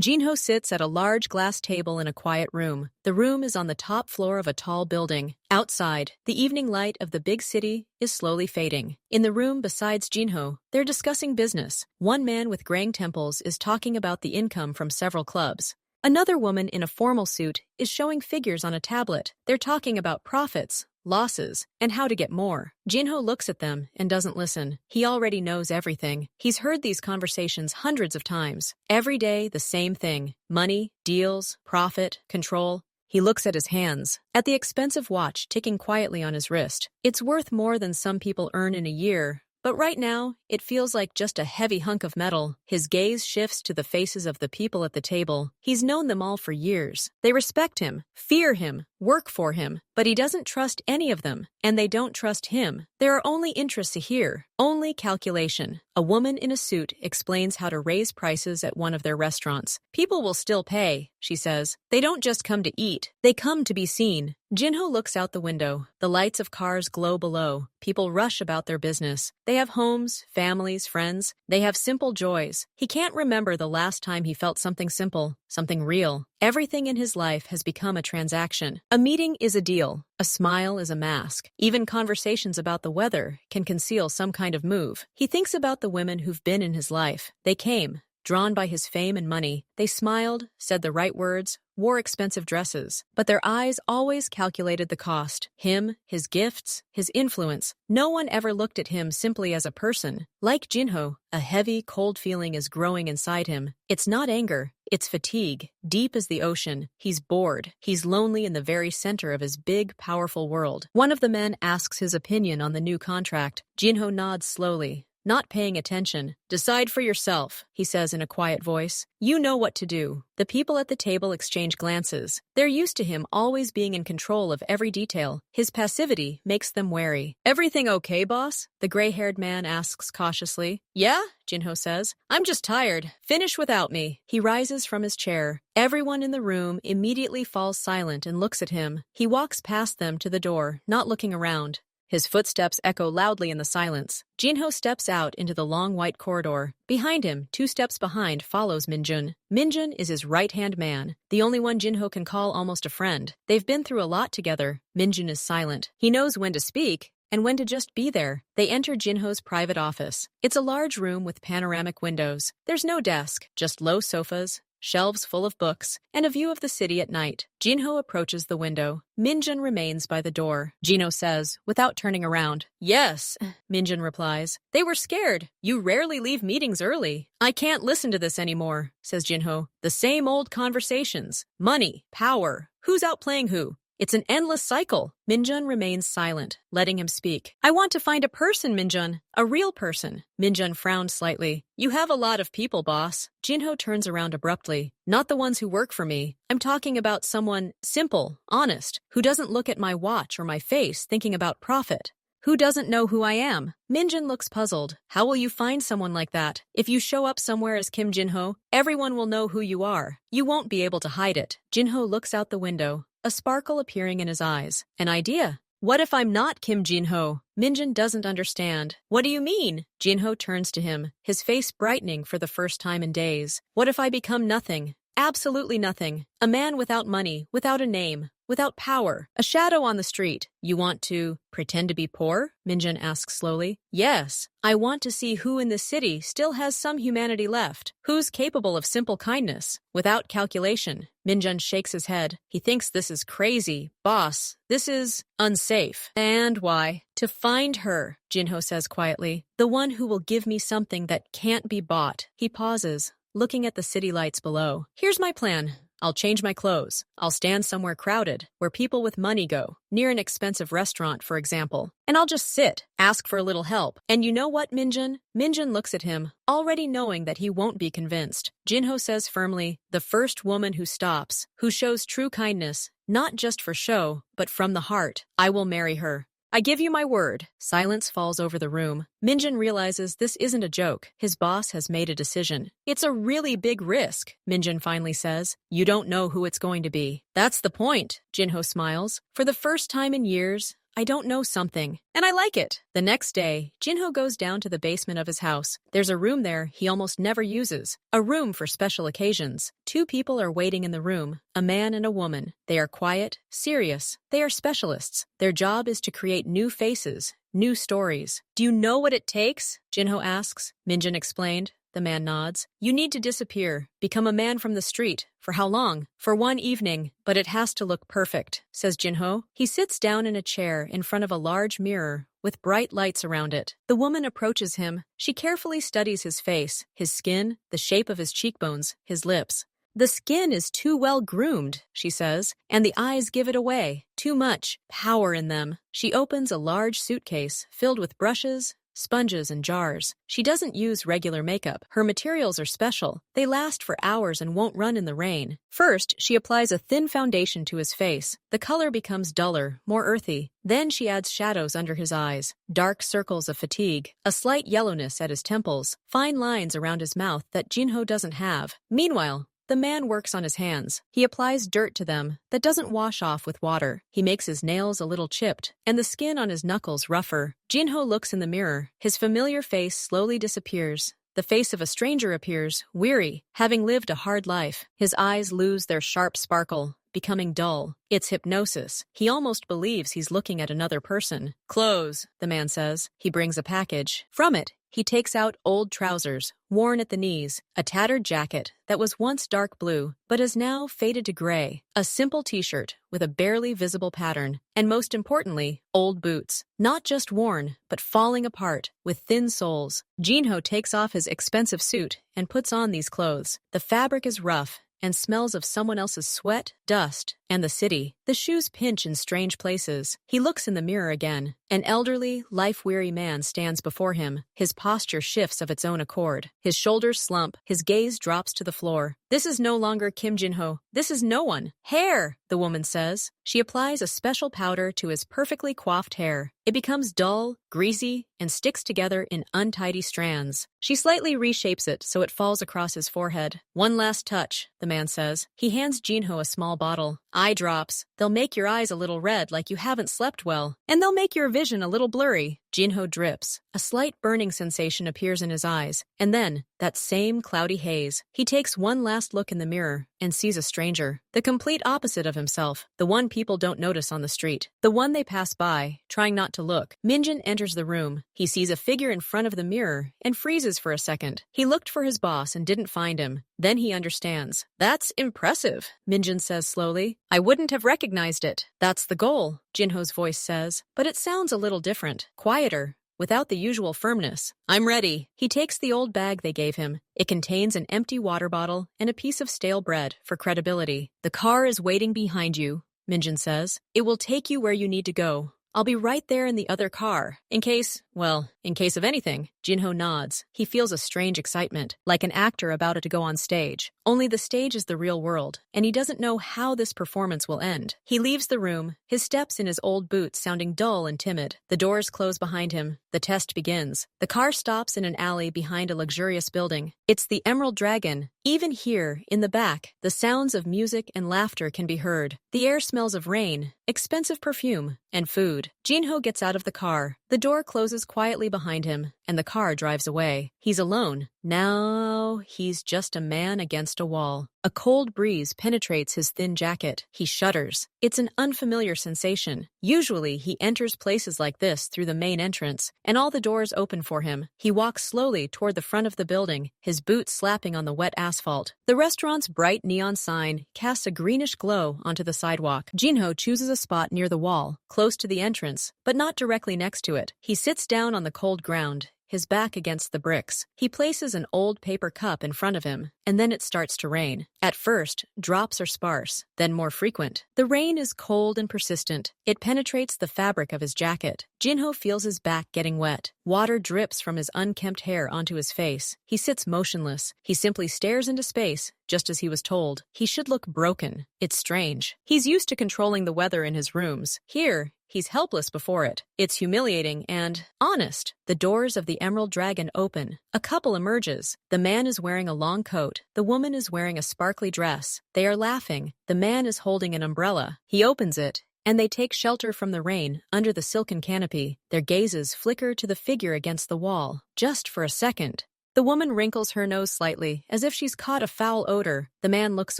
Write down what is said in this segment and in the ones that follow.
Jinho sits at a large glass table in a quiet room. The room is on the top floor of a tall building. Outside, the evening light of the big city is slowly fading. In the room besides Jinho, they're discussing business. One man with graying temples is talking about the income from several clubs. Another woman in a formal suit is showing figures on a tablet. They're talking about profits, losses, and how to get more. Jinho looks at them and doesn't listen. He already knows everything. He's heard these conversations hundreds of times. Every day, the same thing. Money, deals, profit, control. He looks at his hands, at the expensive watch ticking quietly on his wrist. It's worth more than some people earn in a year. But right now, it feels like just a heavy hunk of metal. His gaze shifts to the faces of the people at the table. He's known them all for years. They respect him, fear him, work for him, but he doesn't trust any of them, and they don't trust him. There are only interests here, only calculation. A woman in a suit explains how to raise prices at one of their restaurants. People will still pay, she says. They don't just come to eat, they come to be seen. Jinho looks out the window. The lights of cars glow below. People rush about their business. They have homes, families, friends. They have simple joys. He can't remember the last time he felt something simple, something real. Everything in his life has become a transaction. A meeting is a deal. A smile is a mask. Even conversations about the weather can conceal some kind of move. He thinks about the women who've been in his life. They came, drawn by his fame and money. They smiled, said the right words, wore expensive dresses, but their eyes always calculated the cost. Him, his gifts, his influence. No one ever looked at him simply as a person. Like Jinho, a heavy, cold feeling is growing inside him. It's not anger, it's fatigue. Deep as the ocean, he's bored. He's lonely in the very center of his big, powerful world. One of the men asks his opinion on the new contract. Jinho nods slowly, not paying attention. Decide for yourself, he says in a quiet voice. You know what to do. The people at the table exchange glances. They're used to him always being in control of every detail. His passivity makes them wary. Everything okay, boss? The gray-haired man asks cautiously. Yeah, Jinho says. I'm just tired. Finish without me. He rises from his chair. Everyone in the room immediately falls silent and looks at him. He walks past them to the door, not looking around. His footsteps echo loudly in the silence. Jinho steps out into the long white corridor. Behind him, 2 steps behind, follows Minjun. Minjun is his right-hand man, the only one Jinho can call almost a friend. They've been through a lot together. Minjun is silent. He knows when to speak and when to just be there. They enter Jinho's private office. It's a large room with panoramic windows. There's no desk, just low sofas, shelves full of books, and a view of the city at night. Jinho approaches the window. Minjun remains by the door. Jinho says, without turning around. Yes, Minjun replies. They were scared. You rarely leave meetings early. I can't listen to this anymore, says Jinho. The same old conversations. Money, power. Who's outplaying who? It's an endless cycle. Minjun remains silent, letting him speak. I want to find a person, Minjun. A real person. Minjun frowned slightly. You have a lot of people, boss. Jinho turns around abruptly. Not the ones who work for me. I'm talking about someone simple, honest, who doesn't look at my watch or my face thinking about profit. Who doesn't know who I am? Minjun looks puzzled. How will you find someone like that? If you show up somewhere as Kim Jinho, everyone will know who you are. You won't be able to hide it. Jinho looks out the window, a sparkle appearing in his eyes. An idea. What if I'm not Kim Jinho? Minjun doesn't understand. What do you mean? Jinho turns to him, his face brightening for the first time in days. What if I become nothing? Absolutely nothing. A man without money, without a name, without power, a shadow on the street. You want to pretend to be poor? Minjun asks slowly. Yes, I want to see who in this city still has some humanity left. Who's capable of simple kindness, without calculation? Minjun shakes his head. He thinks this is crazy. Boss, this is unsafe. And why? To find her, Jinho says quietly. The one who will give me something that can't be bought. He pauses, looking at the city lights below. Here's my plan. I'll change my clothes. I'll stand somewhere crowded, where people with money go, near an expensive restaurant, for example. And I'll just sit, ask for a little help. And you know what, Minjun? Minjun looks at him, already knowing that he won't be convinced. Jinho says firmly, the first woman who stops, who shows true kindness, not just for show, but from the heart, I will marry her. I give you my word. Silence falls over the room. Minjun realizes this isn't a joke. His boss has made a decision. It's a really big risk, Minjun finally says. You don't know who it's going to be. That's the point, Jinho smiles. For the first time in years, I don't know something, and I like it. The next day, Jinho goes down to the basement of his house. There's a room there he almost never uses, a room for special occasions. Two people are waiting in the room, a man and a woman. They are quiet, serious. They are specialists. Their job is to create new faces, new stories. Do you know what it takes? Jinho asks. Minjin explained. The man nods. You need to disappear, become a man from the street. For how long? For one evening, but it has to look perfect, says Jinho. He sits down in a chair in front of a large mirror with bright lights around it. The woman approaches him. She carefully studies his face, his skin, the shape of his cheekbones, his lips. The skin is too well groomed, she says, and the eyes give it away. Too much power in them. She opens a large suitcase filled with brushes, sponges, and jars. She doesn't use regular makeup. Her materials are special. They last for hours and won't run in the rain. First, she applies a thin foundation to his face. The color becomes duller, more earthy. Then she adds shadows under his eyes, dark circles of fatigue, a slight yellowness at his temples, fine lines around his mouth that Jinho doesn't have. Meanwhile, the man works on his hands. He applies dirt to them that doesn't wash off with water. He makes his nails a little chipped, and the skin on his knuckles rougher. Jinho looks in the mirror. His familiar face slowly disappears. The face of a stranger appears, weary, having lived a hard life. His eyes lose their sharp sparkle, becoming dull. It's hypnosis. He almost believes he's looking at another person. Clothes, the man says. He brings a package. From it, he takes out old trousers, worn at the knees, a tattered jacket that was once dark blue, but is now faded to gray, a simple t-shirt with a barely visible pattern, and most importantly, old boots. Not just worn, but falling apart, with thin soles. Jinho takes off his expensive suit and puts on these clothes. The fabric is rough and smells of someone else's sweat, dust, and the city. The shoes pinch in strange places. He looks in the mirror again. An elderly, life-weary man stands before him. His posture shifts of its own accord. His shoulders slump. His gaze drops to the floor. This is no longer Kim Jinho. This is no one. Hair, the woman says. She applies a special powder to his perfectly coiffed hair. It becomes dull, greasy, and sticks together in untidy strands. She slightly reshapes it so it falls across his forehead. One last touch, the man says. He hands Jinho a small bottle. Eye drops. They'll make your eyes a little red like you haven't slept well, and they'll make your vision a little blurry. Jinho drips. A slight burning sensation appears in his eyes, and then, that same cloudy haze. He takes one last look in the mirror and sees a stranger, the complete opposite of himself, the one people don't notice on the street, the one they pass by, trying not to look. Minjin enters the room. He sees a figure in front of the mirror and freezes for a second. He looked for his boss and didn't find him. Then he understands. That's impressive, Minjin says slowly. I wouldn't have recognized it. That's the goal, Jinho's voice says, but it sounds a little different, quieter, without the usual firmness. I'm ready. He takes the old bag they gave him. It contains an empty water bottle and a piece of stale bread for credibility. The car is waiting behind you, Minjin says. It will take you where you need to go. I'll be right there in the other car. In case of anything. Jinho nods. He feels a strange excitement, like an actor about to go on stage. Only the stage is the real world, and he doesn't know how this performance will end. He leaves the room, his steps in his old boots sounding dull and timid. The doors close behind him. The test begins. The car stops in an alley behind a luxurious building. It's the Emerald Dragon. Even here, in the back, the sounds of music and laughter can be heard. The air smells of rain, expensive perfume, and food. Jinho gets out of the car. The door closes quietly behind him, and the car drives away. He's alone. Now he's just a man against a wall. A cold breeze penetrates his thin jacket. He shudders. It's an unfamiliar sensation. Usually he enters places like this through the main entrance, and all the doors open for him. He walks slowly toward the front of the building, his boots slapping on the wet asphalt. The restaurant's bright neon sign casts a greenish glow onto the sidewalk. Jinho chooses a spot near the wall, close to the entrance, but not directly next to it. He sits down on the cold ground, his back against the bricks. He places an old paper cup in front of him, and then it starts to rain. At first, drops are sparse, then more frequent. The rain is cold and persistent. It penetrates the fabric of his jacket. Jinho feels his back getting wet. Water drips from his unkempt hair onto his face. He sits motionless. He simply stares into space, just as he was told. He should look broken. It's strange. He's used to controlling the weather in his rooms. Here, he's helpless before it. It's humiliating and honest. The doors of the Emerald Dragon open. A couple emerges. The man is wearing a long coat. The woman is wearing a sparkly dress. They are laughing. The man is holding an umbrella. He opens it, and they take shelter from the rain under the silken canopy. Their gazes flicker to the figure against the wall, just for a second. The woman wrinkles her nose slightly, as if she's caught a foul odor. The man looks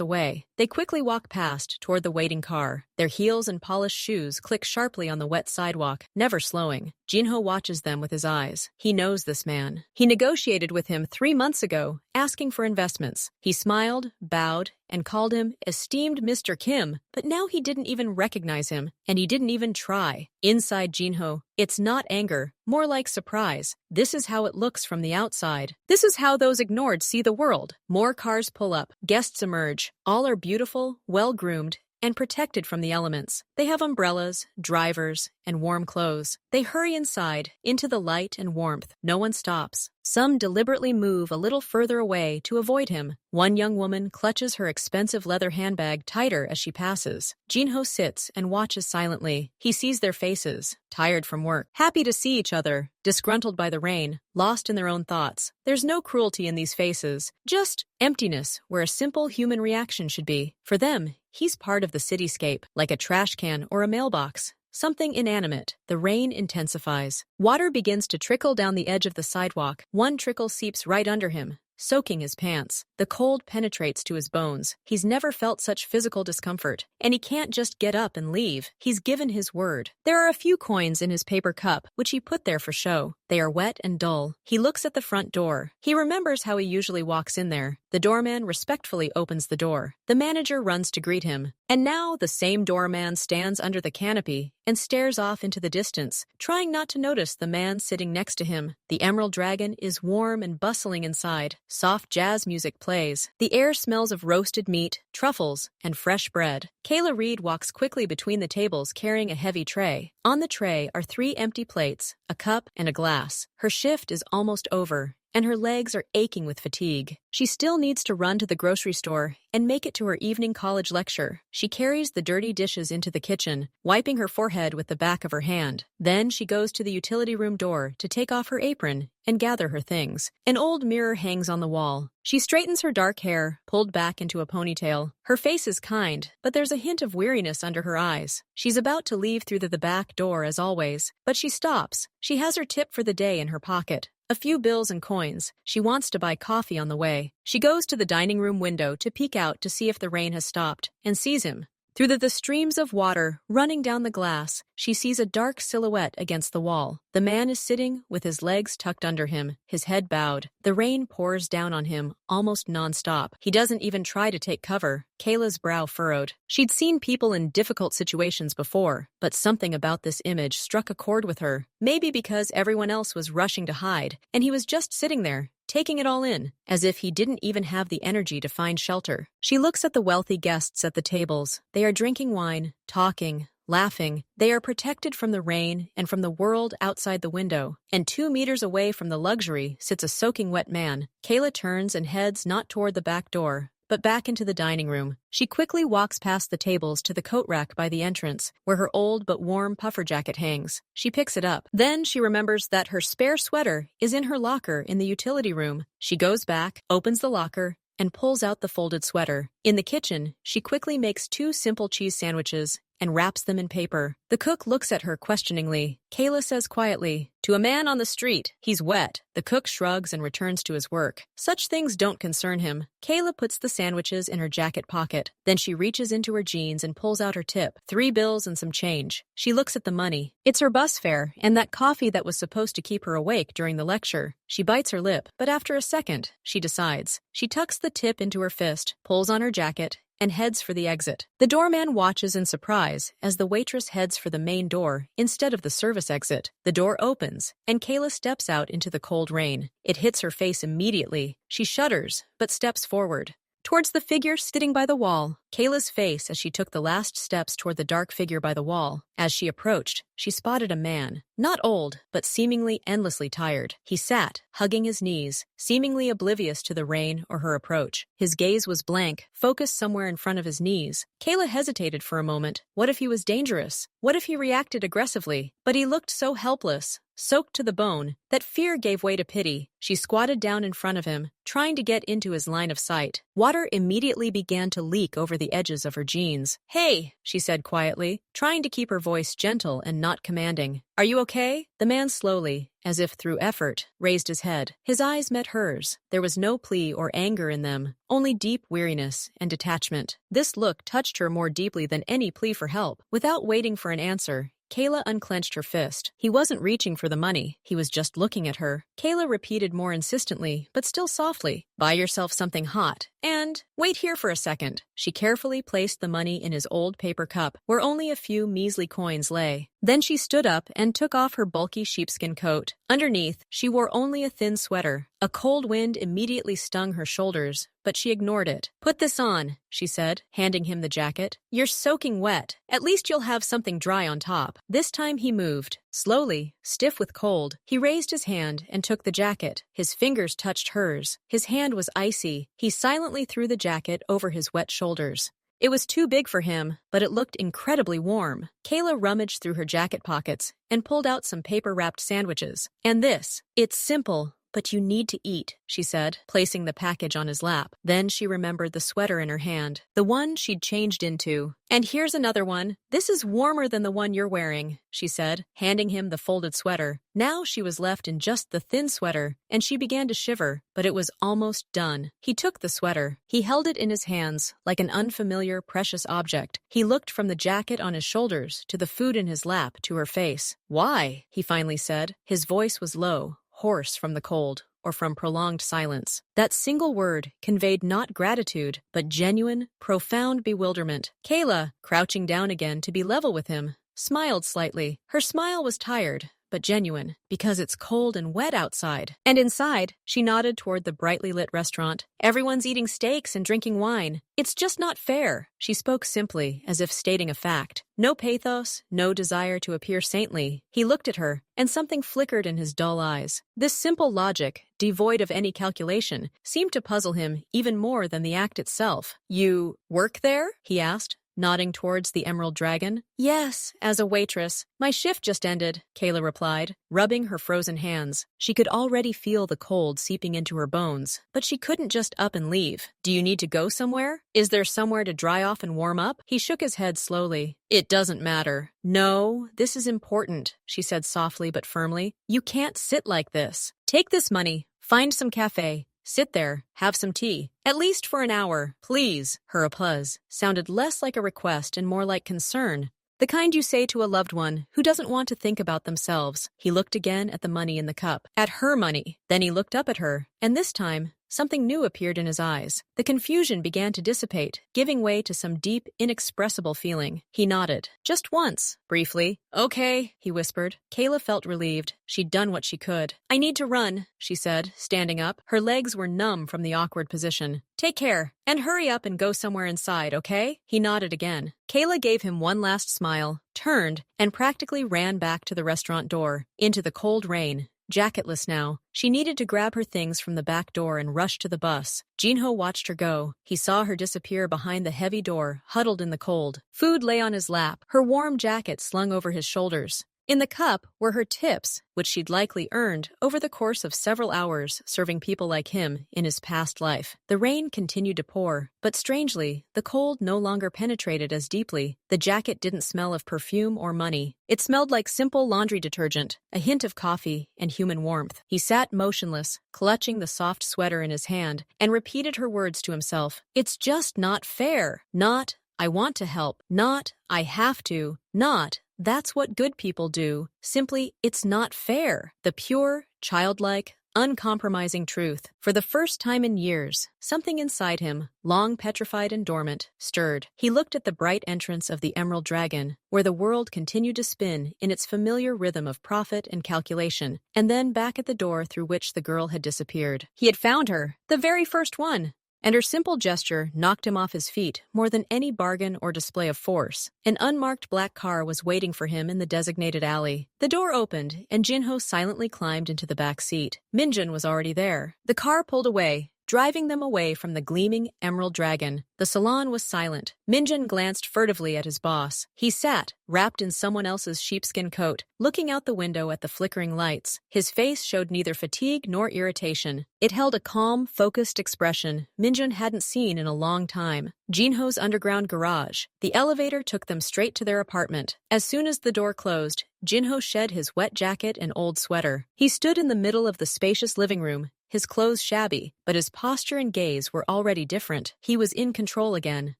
away. They quickly walk past, toward the waiting car. Their heels and polished shoes click sharply on the wet sidewalk, never slowing. Jinho watches them with his eyes. He knows this man. He negotiated with him 3 months ago, asking for investments. He smiled, bowed, and called him esteemed Mr. Kim, but now he didn't even recognize him, and he didn't even try. Inside Jinho, it's not anger, more like surprise. This is how it looks from the outside. This is how those ignored see the world. More cars pull up, guests emerge. All are beautiful, well-groomed, and protected from the elements. They have umbrellas, drivers, and warm clothes. They hurry inside, into the light and warmth. No one stops. Some deliberately move a little further away to avoid him. One young woman clutches her expensive leather handbag tighter as she passes. Jinho sits and watches silently. He sees their faces, tired from work, happy to see each other, disgruntled by the rain, lost in their own thoughts. There's no cruelty in these faces, just emptiness where a simple human reaction should be. For them, he's part of the cityscape, like a trash can or a mailbox. Something inanimate. The rain intensifies. Water begins to trickle down the edge of the sidewalk. One trickle seeps right under him, soaking his pants. The cold penetrates to his bones. He's never felt such physical discomfort, and he can't just get up and leave. He's given his word. There are a few coins in his paper cup, which he put there for show. They are wet and dull. He looks at the front door. He remembers how he usually walks in there. The doorman respectfully opens the door. The manager runs to greet him. And now the same doorman stands under the canopy and stares off into the distance, trying not to notice the man sitting next to him. The Emerald Dragon is warm and bustling inside. Soft jazz music plays. The air smells of roasted meat, truffles, and fresh bread. Kayla Reed walks quickly between the tables carrying a heavy tray. On the tray are 3 empty plates, a cup, and a glass. Her shift is almost over, and her legs are aching with fatigue. She still needs to run to the grocery store and make it to her evening college lecture. She carries the dirty dishes into the kitchen, wiping her forehead with the back of her hand. Then she goes to the utility room door to take off her apron and gather her things. An old mirror hangs on the wall. She straightens her dark hair, pulled back into a ponytail. Her face is kind, but there's a hint of weariness under her eyes. She's about to leave through the back door as always, but she stops. She has her tip for the day in her pocket. A few bills and coins. She wants to buy coffee on the way. She goes to the dining room window to peek out to see if the rain has stopped, and sees him. Through the streams of water running down the glass, she sees a dark silhouette against the wall. The man is sitting with his legs tucked under him, his head bowed. The rain pours down on him, almost nonstop. He doesn't even try to take cover. Kayla's brow furrowed. She'd seen people in difficult situations before, but something about this image struck a chord with her. Maybe because everyone else was rushing to hide, and he was just sitting there, taking it all in, as if he didn't even have the energy to find shelter. She looks at the wealthy guests at the tables. They are drinking wine, talking, laughing. They are protected from the rain and from the world outside the window. And 2 meters away from the luxury sits a soaking wet man. Kayla turns and heads not toward the back door, but back into the dining room. She quickly walks past the tables to the coat rack by the entrance, where her old but warm puffer jacket hangs. She picks it up. Then she remembers that her spare sweater is in her locker in the utility room. She goes back, opens the locker, and pulls out the folded sweater. In the kitchen, she quickly makes 2 simple cheese sandwiches and wraps them in paper. The cook looks at her questioningly. Kayla says quietly, "To a man on the street, he's wet." The cook shrugs and returns to his work. Such things don't concern him. Kayla puts the sandwiches in her jacket pocket. Then she reaches into her jeans and pulls out her tip, 3 bills and some change. She looks at the money. It's her bus fare and that coffee that was supposed to keep her awake during the lecture. She bites her lip, but after a second, she decides. She tucks the tip into her fist, pulls on her jacket, and heads for the exit. The doorman watches in surprise as the waitress heads for the main door instead of the service exit. The door opens, and Kayla steps out into the cold rain. It hits her face immediately. She shudders, but steps forward. Towards the figure sitting by the wall, Kayla's face as she took the last steps toward the dark figure by the wall. As she approached, she spotted a man, not old, but seemingly endlessly tired. He sat, hugging his knees, seemingly oblivious to the rain or her approach. His gaze was blank, focused somewhere in front of his knees. Kayla hesitated for a moment. What if he was dangerous? What if he reacted aggressively? But he looked so helpless, soaked to the bone, that fear gave way to pity. She squatted down in front of him, trying to get into his line of sight. Water immediately began to leak over the edges of her jeans. "Hey," she said quietly, trying to keep her voice gentle and not commanding. "Are you okay?" The man slowly, as if through effort, raised his head. His eyes met hers. There was no plea or anger in them, only deep weariness and detachment. This look touched her more deeply than any plea for help. Without waiting for an answer, Kayla unclenched her fist. He wasn't reaching for the money. He was just looking at her. Kayla repeated more insistently, but still softly, "Buy yourself something hot. And wait here for a second." She carefully placed the money in his old paper cup, where only a few measly coins lay. Then she stood up and took off her bulky sheepskin coat. Underneath, she wore only a thin sweater. A cold wind immediately stung her shoulders, but she ignored it. "Put this on," she said, handing him the jacket. "You're soaking wet. At least you'll have something dry on top." This time he moved. Slowly, stiff with cold, he raised his hand and took the jacket. His fingers touched hers. His hand was icy. He silently threw the jacket over his wet shoulders. It was too big for him, but it looked incredibly warm. Kayla rummaged through her jacket pockets and pulled out some paper-wrapped sandwiches. "And this. It's simple, but you need to eat," she said, placing the package on his lap. Then she remembered the sweater in her hand, the one she'd changed into. "And here's another one. This is warmer than the one you're wearing," she said, handing him the folded sweater. Now she was left in just the thin sweater, and she began to shiver, but it was almost done. He took the sweater. He held it in his hands, like an unfamiliar, precious object. He looked from the jacket on his shoulders to the food in his lap to her face. "Why?" he finally said. His voice was low, hoarse from the cold, or from prolonged silence. That single word conveyed not gratitude, but genuine, profound bewilderment. Kayla, crouching down again to be level with him, smiled slightly. Her smile was tired, but genuine, because it's cold and wet outside. And inside, she nodded toward the brightly lit restaurant. "Everyone's eating steaks and drinking wine. It's just not fair." She spoke simply, as if stating a fact. No pathos, no desire to appear saintly. He looked at her, and something flickered in his dull eyes. This simple logic, devoid of any calculation, seemed to puzzle him even more than the act itself. "You work there?" he asked, nodding towards the Emerald Dragon. "Yes, as a waitress. My shift just ended," Kayla replied, rubbing her frozen hands. She could already feel the cold seeping into her bones, but she couldn't just up and leave. "Do you need to go somewhere? Is there somewhere to dry off and warm up?" He shook his head slowly. "It doesn't matter." "No, this is important," she said softly but firmly. "You can't sit like this. Take this money, find some cafe. Sit there, have some tea. At least for an hour, please." Her applause sounded less like a request and more like concern. The kind you say to a loved one who doesn't want to think about themselves. He looked again at the money in the cup, at her money. Then he looked up at her, and this time, something new appeared in his eyes. The confusion began to dissipate, giving way to some deep, inexpressible feeling. He nodded. Just once, briefly. "Okay," he whispered. Kayla felt relieved. She'd done what she could. "I need to run," she said, standing up. Her legs were numb from the awkward position. "Take care, and hurry up and go somewhere inside, okay?" He nodded again. Kayla gave him one last smile, turned, and practically ran back to the restaurant door, into the cold rain. Jacketless now, she needed to grab her things from the back door and rush to the bus. Jinho watched her go. He saw her disappear behind the heavy door, huddled in the cold. Food lay on his lap, her warm jacket slung over his shoulders. In the cup were her tips, which she'd likely earned over the course of several hours serving people like him in his past life. The rain continued to pour, but strangely, the cold no longer penetrated as deeply. The jacket didn't smell of perfume or money. It smelled like simple laundry detergent, a hint of coffee and human warmth. He sat motionless, clutching the soft sweater in his hand, and repeated her words to himself. "It's just not fair. Not, I want to help. Not, I have to. Not, that's what good people do. Simply, it's not fair." The pure, childlike, uncompromising truth. For the first time in years, something inside him, long petrified and dormant, stirred. He looked at the bright entrance of the Emerald Dragon, where the world continued to spin in its familiar rhythm of profit and calculation, and then back at the door through which the girl had disappeared. He had found her, the very first one. And her simple gesture knocked him off his feet more than any bargain or display of force. An unmarked black car was waiting for him in the designated alley. The door opened, and Jinho silently climbed into the back seat. Minjin was already there. The car pulled away, driving them away from the gleaming emerald dragon. The salon was silent. Minjin glanced furtively at his boss. He sat, wrapped in someone else's sheepskin coat, looking out the window at the flickering lights. His face showed neither fatigue nor irritation. It held a calm, focused expression Minjin hadn't seen in a long time. Jinho's underground garage. The elevator took them straight to their apartment. As soon as the door closed, Jinho shed his wet jacket and old sweater. He stood in the middle of the spacious living room, his clothes shabby, but his posture and gaze were already different. He was in control again.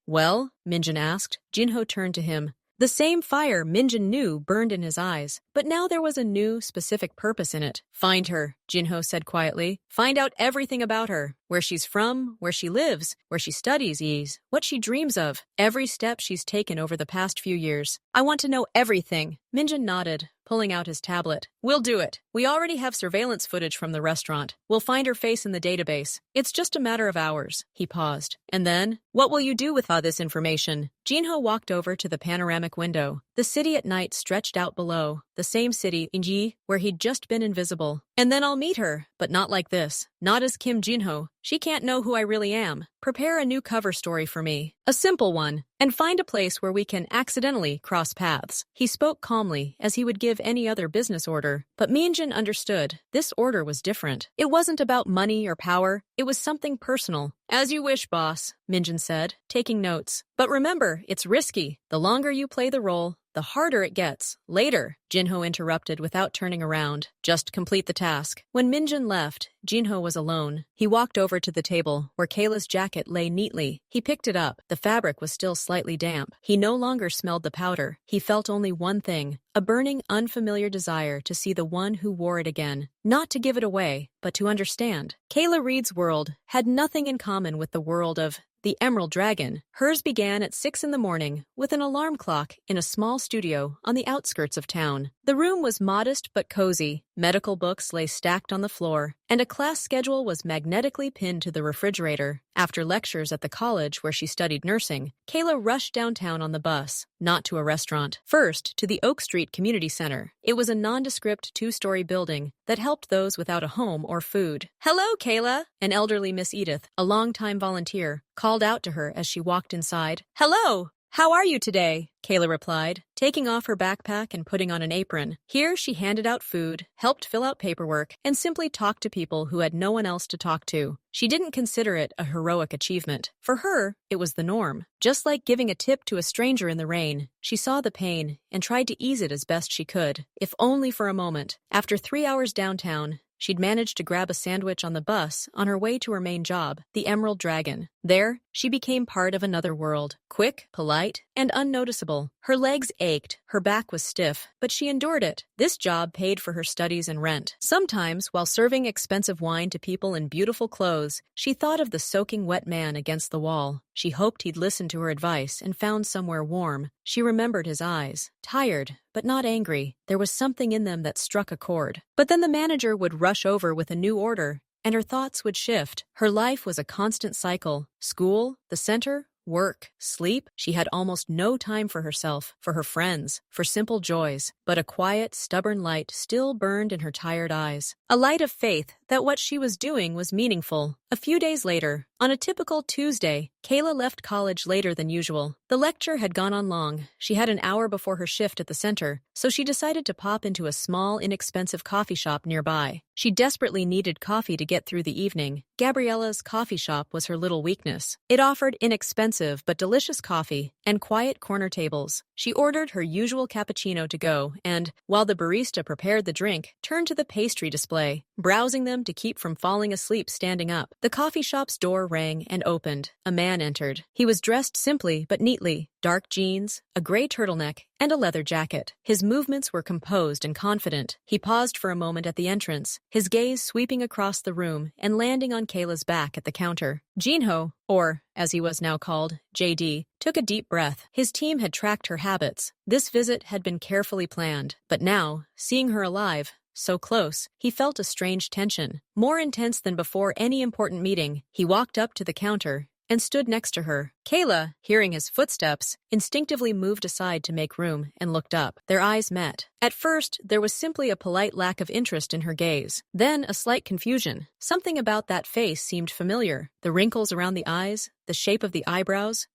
"Well?" Minjin asked. Jinho turned to him. The same fire Minjin knew burned in his eyes, but now there was a new, specific purpose in it. "Find her," Jinho said quietly. "Find out everything about her. Where she's from, where she lives, where she studies, what she dreams of, every step she's taken over the past few years. I want to know everything." Minjin nodded, pulling out his tablet. "We'll do it. We already have surveillance footage from the restaurant. We'll find her face in the database. It's just a matter of hours." He paused. "And then? What will you do with all this information?" Jinho walked over to the panoramic window. The city at night stretched out below, the same city, Inji, where he'd just been invisible. "And then I'll meet her, but not like this. Not as Kim Jinho. She can't know who I really am. Prepare a new cover story for me. A simple one. And find a place where we can accidentally cross paths." He spoke calmly, as he would give any other business order. But Minjin understood. This order was different. It wasn't about money or power. It was something personal. "As you wish, boss," Minjin said, taking notes. "But remember, it's risky. The longer you play the role, the harder it gets. Later," Jinho interrupted without turning around. "Just complete the task." When Minjin left, Jinho was alone. He walked over to the table, where Kayla's jacket lay neatly. He picked it up. The fabric was still slightly damp. He no longer smelled the powder. He felt only one thing, a burning, unfamiliar desire to see the one who wore it again. Not to give it away, but to understand. Kayla Reed's world had nothing in common with the world of the Emerald Dragon. Hers began at 6 in the morning, with an alarm clock in a small studio on the outskirts of town. The room was modest but cozy. Medical books lay stacked on the floor, and a class schedule was magnetically pinned to the refrigerator. After lectures at the college where she studied nursing, Kayla rushed downtown on the bus, not to a restaurant. First, to the Oak Street Community Center. It was a nondescript 2-story building that helped those without a home or food. "Hello, Kayla!" An elderly Miss Edith, a longtime volunteer, called out to her as she walked inside. "Hello! How are you today?" Kayla replied, taking off her backpack and putting on an apron. Here she handed out food, helped fill out paperwork, and simply talked to people who had no one else to talk to. She didn't consider it a heroic achievement. For her, it was the norm. Just like giving a tip to a stranger in the rain, she saw the pain and tried to ease it as best she could, if only for a moment. After 3 hours downtown, she'd managed to grab a sandwich on the bus on her way to her main job, the Emerald Dragon. There, she became part of another world, quick, polite, and unnoticeable. Her legs ached, her back was stiff, but she endured it. This job paid for her studies and rent. Sometimes, while serving expensive wine to people in beautiful clothes, she thought of the soaking wet man against the wall. She hoped he'd listen to her advice and found somewhere warm. She remembered his eyes, tired, but not angry. There was something in them that struck a chord. But then the manager would rush over with a new order, and her thoughts would shift. Her life was a constant cycle. School, the center, work, sleep. She had almost no time for herself, for her friends, for simple joys. But a quiet, stubborn light still burned in her tired eyes. A light of faith that what she was doing was meaningful. A few days later, on a typical Tuesday, Kayla left college later than usual. The lecture had gone on long. She had an hour before her shift at the center, so she decided to pop into a small, inexpensive coffee shop nearby. She desperately needed coffee to get through the evening. Gabriella's coffee shop was her little weakness. It offered inexpensive but delicious coffee and quiet corner tables. She ordered her usual cappuccino to go and, while the barista prepared the drink, turned to the pastry display, browsing them to keep from falling asleep standing up. The coffee shop's door rang and opened. A man entered. He was dressed simply but neatly. Dark jeans, a gray turtleneck, and a leather jacket. His movements were composed and confident. He paused for a moment at the entrance, his gaze sweeping across the room and landing on Kayla's back at the counter. Jinho, or, as he was now called, JD, took a deep breath. His team had tracked her habits. This visit had been carefully planned. But now, seeing her alive, so close, he felt a strange tension, more intense than before any important meeting. He walked up to the counter and stood next to her. Kayla, hearing his footsteps, instinctively moved aside to make room and looked up. Their eyes met. At first, there was simply a polite lack of interest in her gaze. Then a slight confusion. Something about that face seemed familiar. The wrinkles around the eyes, the shape of the eyebrows.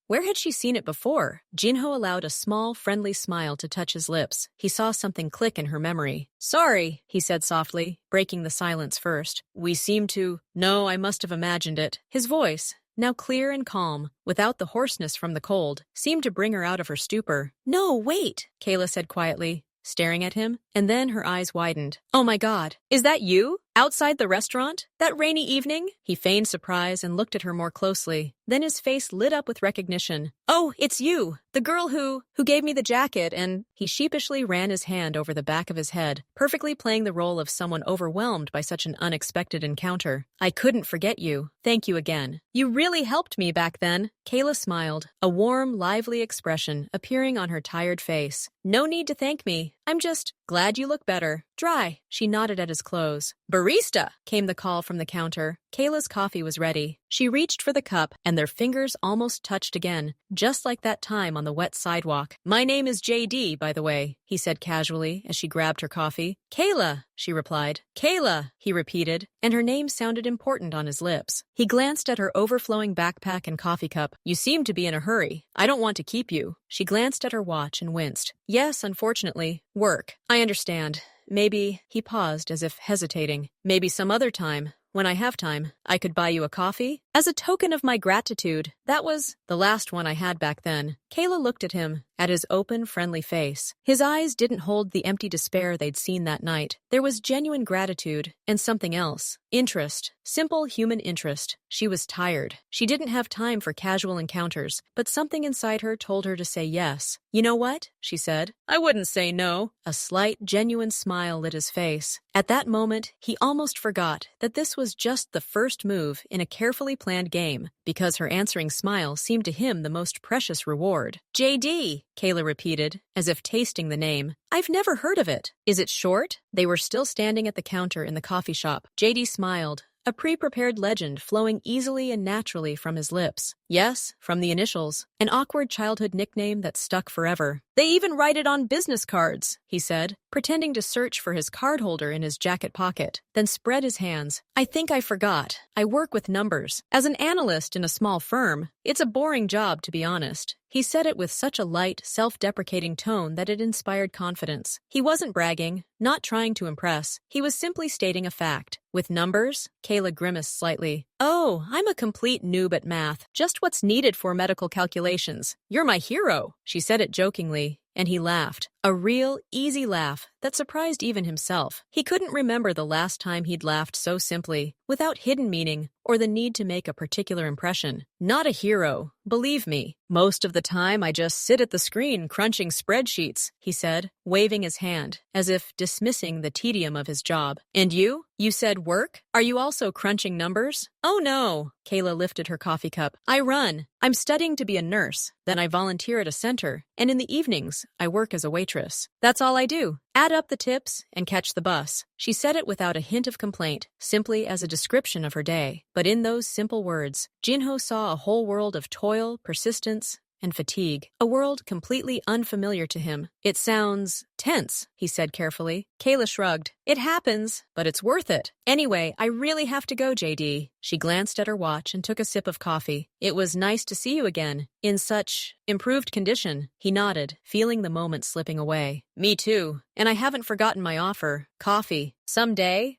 Where had she seen it before? Jinho allowed a small, friendly smile to touch his lips. He saw something click in her memory. Sorry, he said softly, breaking the silence first. We seem to... No, I must have imagined it. His voice, now clear and calm, without the hoarseness from the cold, seemed to bring her out of her stupor. No, wait, Kayla said quietly, staring at him, and then her eyes widened. Oh my God, is that you? Outside the restaurant? That rainy evening? He feigned surprise and looked at her more closely. Then his face lit up with recognition. Oh, it's you! The girl who gave me the jacket and... He sheepishly ran his hand over the back of his head, perfectly playing the role of someone overwhelmed by such an unexpected encounter. I couldn't forget you. Thank you again. You really helped me back then. Kayla smiled, a warm, lively expression appearing on her tired face. No need to thank me. I'm just glad you look better. Dry. She nodded at his clothes. Barista! Came the call from the counter. Kayla's coffee was ready. She reached for the cup, and their fingers almost touched again, just like that time on the wet sidewalk. My name is JD, by the way, he said casually as she grabbed her coffee. Kayla, she replied. Kayla, he repeated, and her name sounded important on his lips. He glanced at her overflowing backpack and coffee cup. You seem to be in a hurry. I don't want to keep you. She glanced at her watch and winced. Yes, unfortunately. Work. I understand. Maybe, he paused as if hesitating. Maybe some other time. When I have time, I could buy you a coffee? As a token of my gratitude. That was the last one I had back then. Kayla looked at him, at his open, friendly face. His eyes didn't hold the empty despair they'd seen that night. There was genuine gratitude and something else. Interest. Simple human interest. She was tired. She didn't have time for casual encounters, but something inside her told her to say yes. You know what? She said. I wouldn't say no. A slight, genuine smile lit his face. At that moment, he almost forgot that this was just the first move in a carefully planned game, because her answering smile seemed to him the most precious reward. JD, Kayla repeated, as if tasting the name. I've never heard of it. Is it short? They were still standing at the counter in the coffee shop. JD smiled, a pre-prepared legend flowing easily and naturally from his lips. Yes, from the initials. An awkward childhood nickname that stuck forever. They even write it on business cards, he said, pretending to search for his card holder in his jacket pocket, then spread his hands. I think I forgot. I work with numbers. As an analyst in a small firm, it's a boring job, to be honest. He said it with such a light, self-deprecating tone that it inspired confidence. He wasn't bragging, not trying to impress. He was simply stating a fact. With numbers? Kayla grimaced slightly. Oh, I'm a complete noob at math. Just what's needed for medical calculations. You're my hero. She said it jokingly, and he laughed. A real, easy laugh that surprised even himself. He couldn't remember the last time he'd laughed so simply, without hidden meaning or the need to make a particular impression. Not a hero, believe me. Most of the time I just sit at the screen crunching spreadsheets, he said, waving his hand, as if dismissing the tedium of his job. And you? You said work? Are you also crunching numbers? Oh no, Kayla lifted her coffee cup. I run. I'm studying to be a nurse. Then I volunteer at a center, and in the evenings, I work as a waitress. That's all I do. Add up the tips and catch the bus. She said it without a hint of complaint, simply as a description of her day. But in those simple words, Jinho saw a whole world of toil, persistence, and fatigue. A world completely unfamiliar to him. It sounds tense, he said carefully. Kayla shrugged. It happens, but it's worth it. Anyway, I really have to go, JD. She glanced at her watch and took a sip of coffee. It was nice to see you again. In such improved condition. He nodded, feeling the moment slipping away. Me too. And I haven't forgotten my offer. Coffee. Someday,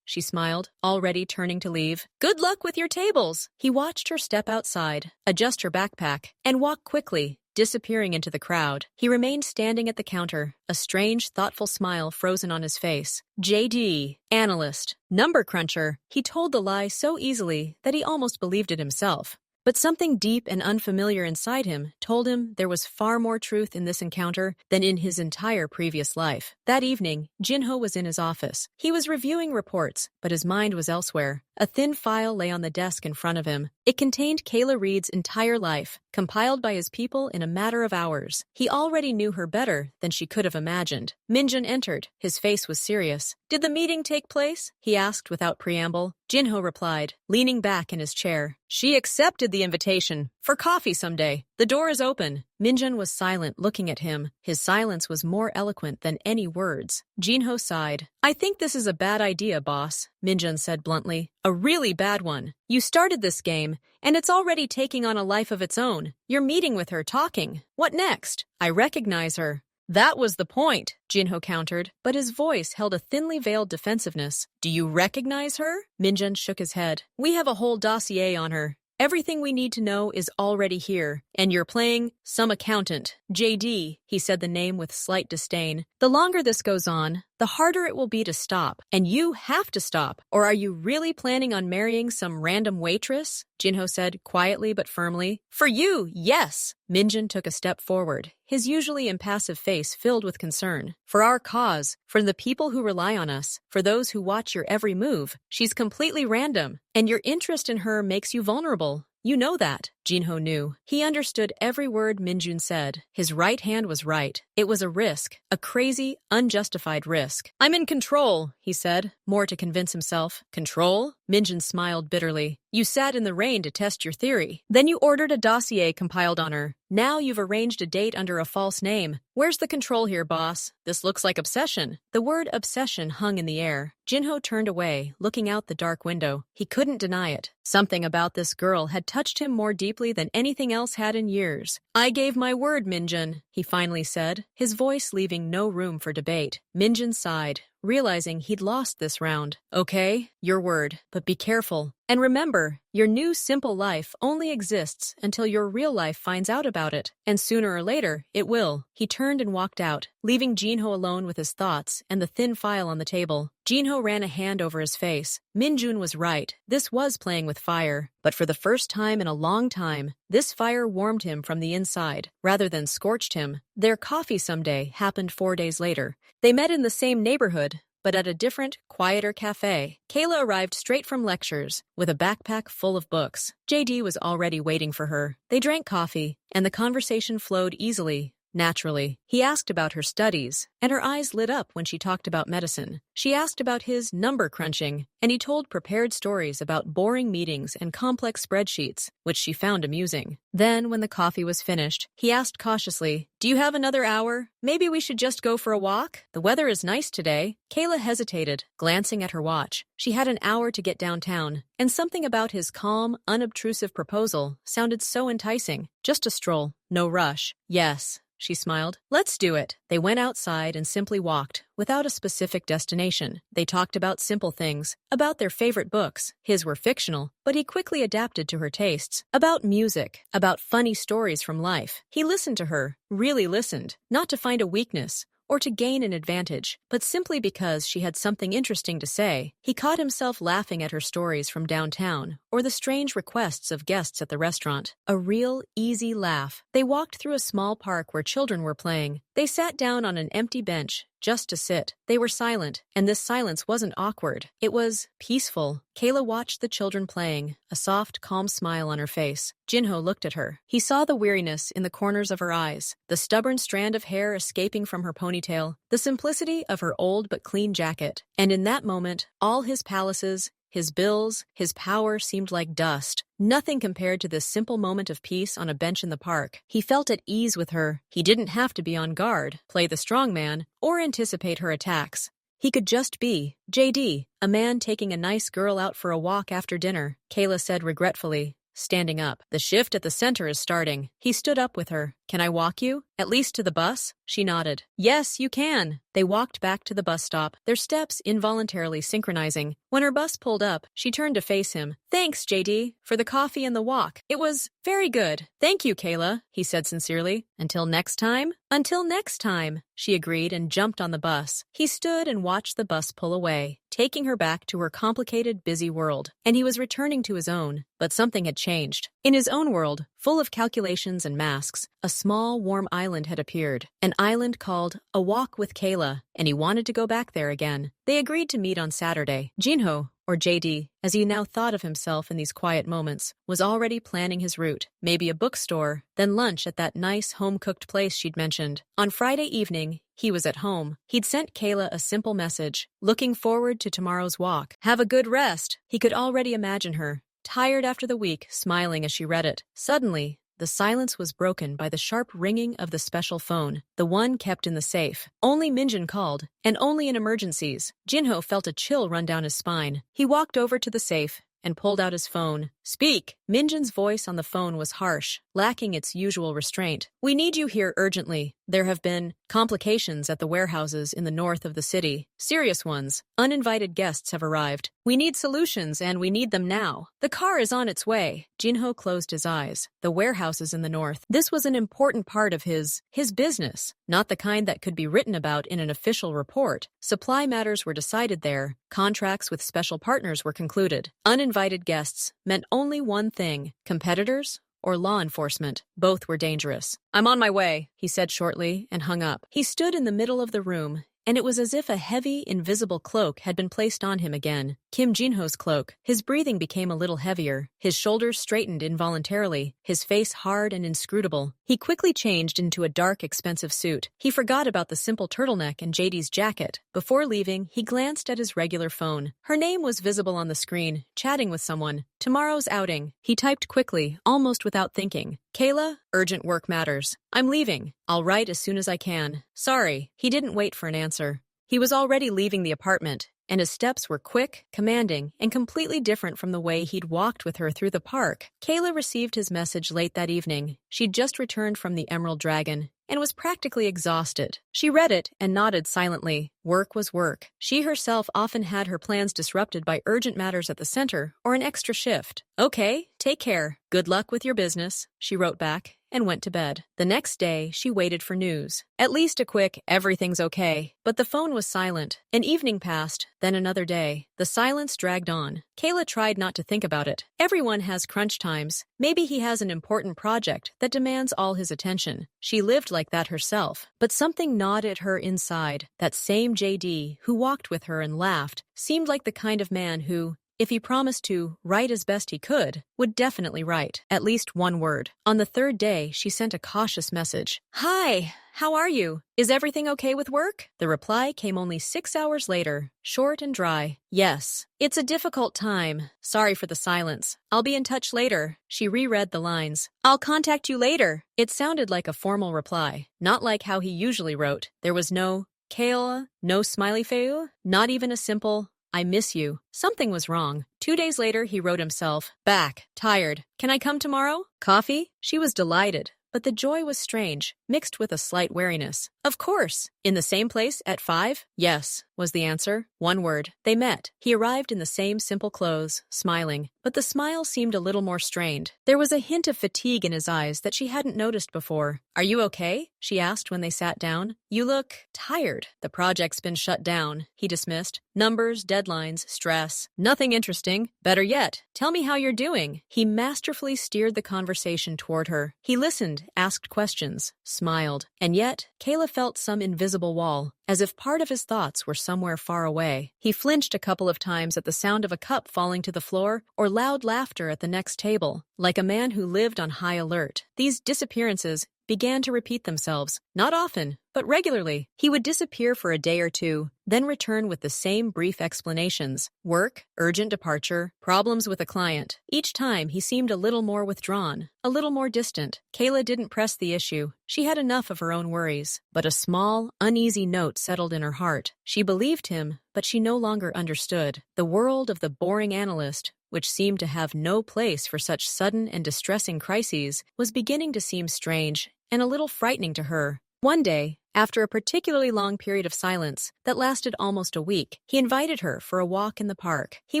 she smiled, already turning to leave. Good luck with your tables. He watched her step outside, adjust her backpack, and walk quickly, disappearing into the crowd. He remained standing at the counter, a strange, thoughtful smile frozen on his face. JD, analyst, number cruncher. He told the lie so easily that he almost believed it himself. But something deep and unfamiliar inside him told him there was far more truth in this encounter than in his entire previous life. That evening, Jinho was in his office. He was reviewing reports, but his mind was elsewhere. A thin file lay on the desk in front of him. It contained Kayla Reed's entire life, compiled by his people in a matter of hours. He already knew her better than she could have imagined. Minjun entered. His face was serious. "Did the meeting take place?" he asked without preamble. Jinho replied, leaning back in his chair. "She accepted the invitation. For coffee someday. The door is open." Minjun was silent, looking at him. His silence was more eloquent than any words. Jinho sighed. "I think this is a bad idea, boss," Minjun said bluntly. "A really bad one. You started this game, and it's already taking on a life of its own. You're meeting with her, talking. What next? I recognize her." "That was the point," Jinho countered, but his voice held a thinly veiled defensiveness. "Do you recognize her?" Minjun shook his head. "We have a whole dossier on her. Everything we need to know is already here. And you're playing some accountant. JD, he said the name with slight disdain. The longer this goes on, the harder it will be to stop. And you have to stop. Or are you really planning on marrying some random waitress? Jinho said quietly but firmly. For you, yes. Minjun took a step forward, his usually impassive face filled with concern. For our cause, for the people who rely on us, for those who watch your every move, she's completely random. And your interest in her makes you vulnerable. You know that, Jinho knew. He understood every word Minjun said. His right hand was right. It was a risk, a crazy, unjustified risk. I'm in control, he said, more to convince himself. Control? Minjun smiled bitterly. You sat in the rain to test your theory. Then you ordered a dossier compiled on her. Now you've arranged a date under a false name. Where's the control here, boss? This looks like obsession. The word obsession hung in the air. Jinho turned away, looking out the dark window. He couldn't deny it. Something about this girl had touched him more deeply than anything else had in years. I gave my word, Minjun, he finally said, his voice leaving no room for debate. Minjun sighed, realizing he'd lost this round. Okay, your word, but be careful. And remember, your new simple life only exists until your real life finds out about it. And sooner or later, it will. He turned and walked out, leaving Jinho alone with his thoughts and the thin file on the table. Jinho ran a hand over his face. Minjun was right. This was playing with fire. But for the first time in a long time, this fire warmed him from the inside, rather than scorched him. Their coffee someday happened 4 days later. They met in the same neighborhood, but at a different, quieter cafe. Kayla arrived straight from lectures, with a backpack full of books. JD was already waiting for her. They drank coffee, and the conversation flowed easily, naturally. He asked about her studies, and her eyes lit up when she talked about medicine. She asked about his number crunching, and he told prepared stories about boring meetings and complex spreadsheets, which she found amusing. Then, when the coffee was finished, he asked cautiously, Do you have another hour? Maybe we should just go for a walk? The weather is nice today. Kayla hesitated, glancing at her watch. She had an hour to get downtown, and something about his calm, unobtrusive proposal sounded so enticing. Just a stroll, no rush. Yes, she smiled. Let's do it. They went outside and simply walked, without a specific destination. They talked about simple things, about their favorite books. His were fictional, but he quickly adapted to her tastes. About music, about funny stories from life. He listened to her, really listened, not to find a weakness, or to gain an advantage, but simply because she had something interesting to say. He caught himself laughing at her stories from downtown, or the strange requests of guests at the restaurant. A real, easy laugh. They walked through a small park where children were playing. They sat down on an empty bench, just to sit. They were silent, and this silence wasn't awkward. It was peaceful. Kayla watched the children playing, a soft, calm smile on her face. Jinho looked at her. He saw the weariness in the corners of her eyes, the stubborn strand of hair escaping from her ponytail, the simplicity of her old but clean jacket. And in that moment, all his palaces, his bills, his power seemed like dust. Nothing compared to this simple moment of peace on a bench in the park. He felt at ease with her. He didn't have to be on guard, play the strong man, or anticipate her attacks. He could just be JD, a man taking a nice girl out for a walk after dinner, Kayla said regretfully, standing up. The shift at the center is starting. He stood up with her. Can I walk you? At least to the bus? She nodded. Yes, you can. They walked back to the bus stop, their steps involuntarily synchronizing. When her bus pulled up, she turned to face him. Thanks, JD, for the coffee and the walk. It was very good. Thank you, Kayla, he said sincerely. Until next time? Until next time, she agreed and jumped on the bus. He stood and watched the bus pull away, taking her back to her complicated, busy world. And he was returning to his own. But something had changed. In his own world, full of calculations and masks, a small, warm island had appeared. An island called A Walk with Kayla, and he wanted to go back there again. They agreed to meet on Saturday. Jinho, or JD, as he now thought of himself in these quiet moments, was already planning his route. Maybe a bookstore, then lunch at that nice home-cooked place she'd mentioned. On Friday evening, he was at home. He'd sent Kayla a simple message, looking forward to tomorrow's walk. Have a good rest. He could already imagine her, tired after the week, smiling as she read it. Suddenly, the silence was broken by the sharp ringing of the special phone, the one kept in the safe. Only Minjin called, and only in emergencies. Jinho felt a chill run down his spine. He walked over to the safe and pulled out his phone. Speak! Minjin's voice on the phone was harsh, lacking its usual restraint. We need you here urgently. There have been complications at the warehouses in the north of the city. Serious ones. Uninvited guests have arrived. We need solutions, and we need them now. The car is on its way. Jinho closed his eyes. The warehouses in the north. This was an important part of his business, not the kind that could be written about in an official report. Supply matters were decided there. Contracts with special partners were concluded. Uninvited guests meant only one thing: competitors or law enforcement. Both were dangerous. I'm on my way, he said shortly and hung up. He stood in the middle of the room, and it was as if a heavy, invisible cloak had been placed on him again. Kim Jinho's cloak. His breathing became a little heavier. His shoulders straightened involuntarily, his face hard and inscrutable. He quickly changed into a dark, expensive suit. He forgot about the simple turtleneck and JD's jacket. Before leaving, he glanced at his regular phone. Her name was visible on the screen, chatting with someone. Tomorrow's outing. He typed quickly, almost without thinking. Kayla, urgent work matters. I'm leaving. I'll write as soon as I can. Sorry. He didn't wait for an answer. He was already leaving the apartment, and his steps were quick, commanding, and completely different from the way he'd walked with her through the park. Kayla received his message late that evening. She'd just returned from the Emerald Dragon and was practically exhausted. She read it and nodded silently. Work was work. She herself often had her plans disrupted by urgent matters at the center or an extra shift. Okay, take care. Good luck with your business, she wrote back, and went to bed. The next day, she waited for news. At least a quick, everything's okay. But the phone was silent. An evening passed, then another day. The silence dragged on. Kayla tried not to think about it. Everyone has crunch times. Maybe he has an important project that demands all his attention. She lived like that herself. But something gnawed at her inside. That same JD, who walked with her and laughed, seemed like the kind of man who, if he promised to write as best he could, would definitely write at least one word. On the third day, she sent a cautious message. Hi, how are you? Is everything okay with work? The reply came only 6 hours later, short and dry. Yes. It's a difficult time. Sorry for the silence. I'll be in touch later. She reread the lines. I'll contact you later. It sounded like a formal reply, not like how he usually wrote. There was no Kayla, no smiley face, not even a simple I miss you. Something was wrong. 2 days later, he wrote himself, back, tired. Can I come tomorrow? Coffee? She was delighted, but the joy was strange, mixed with a slight wariness. Of course. In the same place at 5? Yes, was the answer. One word. They met. He arrived in the same simple clothes, smiling, but the smile seemed a little more strained. There was a hint of fatigue in his eyes that she hadn't noticed before. Are you okay? She asked when they sat down. You look tired. The project's been shut down, he dismissed. Numbers, deadlines, stress. Nothing interesting. Better yet, tell me how you're doing. He masterfully steered the conversation toward her. He listened, asked questions, smiled. And yet, Kayla felt some invisible wall, as if part of his thoughts were somewhere far away. He flinched a couple of times at the sound of a cup falling to the floor or loud laughter at the next table, like a man who lived on high alert. These disappearances began to repeat themselves, not often, but regularly. He would disappear for a day or two, then return with the same brief explanations. Work, urgent departure, problems with a client. Each time, he seemed a little more withdrawn, a little more distant. Kayla didn't press the issue. She had enough of her own worries. But a small, uneasy note settled in her heart. She believed him, but she no longer understood. The world of the boring analyst, which seemed to have no place for such sudden and distressing crises, was beginning to seem strange and a little frightening to her. One day, after a particularly long period of silence that lasted almost a week, he invited her for a walk in the park. He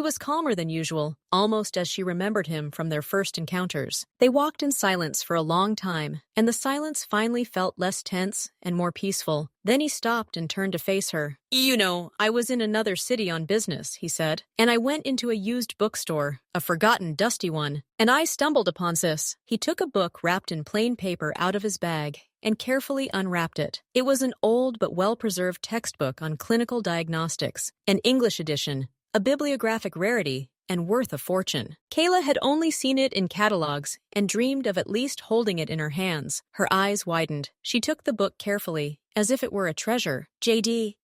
was calmer than usual, almost as she remembered him from their first encounters. They walked in silence for a long time, and the silence finally felt less tense and more peaceful. Then he stopped and turned to face her. You know, I was in another city on business, he said, and I went into a used bookstore, a forgotten, dusty one, and I stumbled upon this. He took a book wrapped in plain paper out of his bag and carefully unwrapped it. It was an old but well-preserved textbook on clinical diagnostics, an English edition, a bibliographic rarity, and worth a fortune. Kayla had only seen it in catalogs and dreamed of at least holding it in her hands. Her eyes widened. She took the book carefully, as if it were a treasure. JD,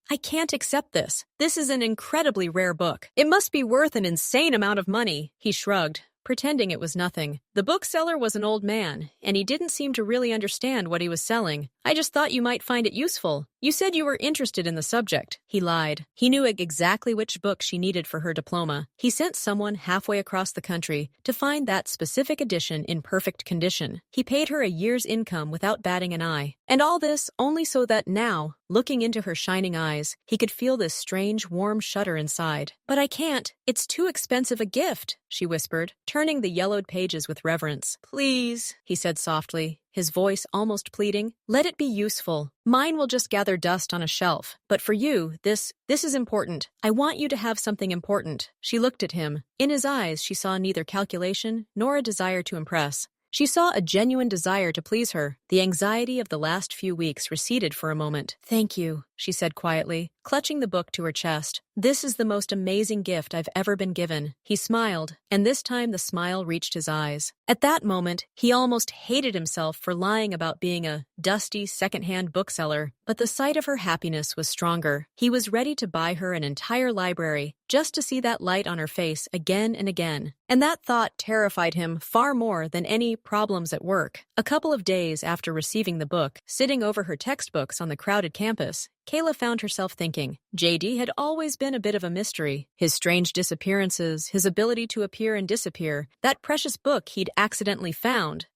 I can't accept this. This is an incredibly rare book. It must be worth an insane amount of money. He shrugged, pretending it was nothing. The bookseller was an old man, and he didn't seem to really understand what he was selling. I just thought you might find it useful. You said you were interested in the subject. He lied. He knew exactly which book she needed for her diploma. He sent someone halfway across the country to find that specific edition in perfect condition. He paid her a year's income without batting an eye. And all this only so that now, looking into her shining eyes, he could feel this strange, warm shudder inside. But I can't. It's too expensive a gift, she whispered, turning the yellowed pages with reverence. Please, he said softly, his voice almost pleading. Let it be useful. Mine will just gather dust on a shelf. But for you, this is important. I want you to have something important. She looked at him. In his eyes, she saw neither calculation nor a desire to impress. She saw a genuine desire to please her. The anxiety of the last few weeks receded for a moment. Thank you, she said quietly, clutching the book to her chest. This is the most amazing gift I've ever been given. He smiled, and this time the smile reached his eyes. At that moment, he almost hated himself for lying about being a dusty, second-hand bookseller. But the sight of her happiness was stronger. He was ready to buy her an entire library, just to see that light on her face again and again. And that thought terrified him far more than any problems at work. A couple of days after receiving the book, sitting over her textbooks on the crowded campus, Kayla found herself thinking, JD had always been a bit of a mystery. His strange disappearances, his ability to appear and disappear, that precious book he'd accidentally found.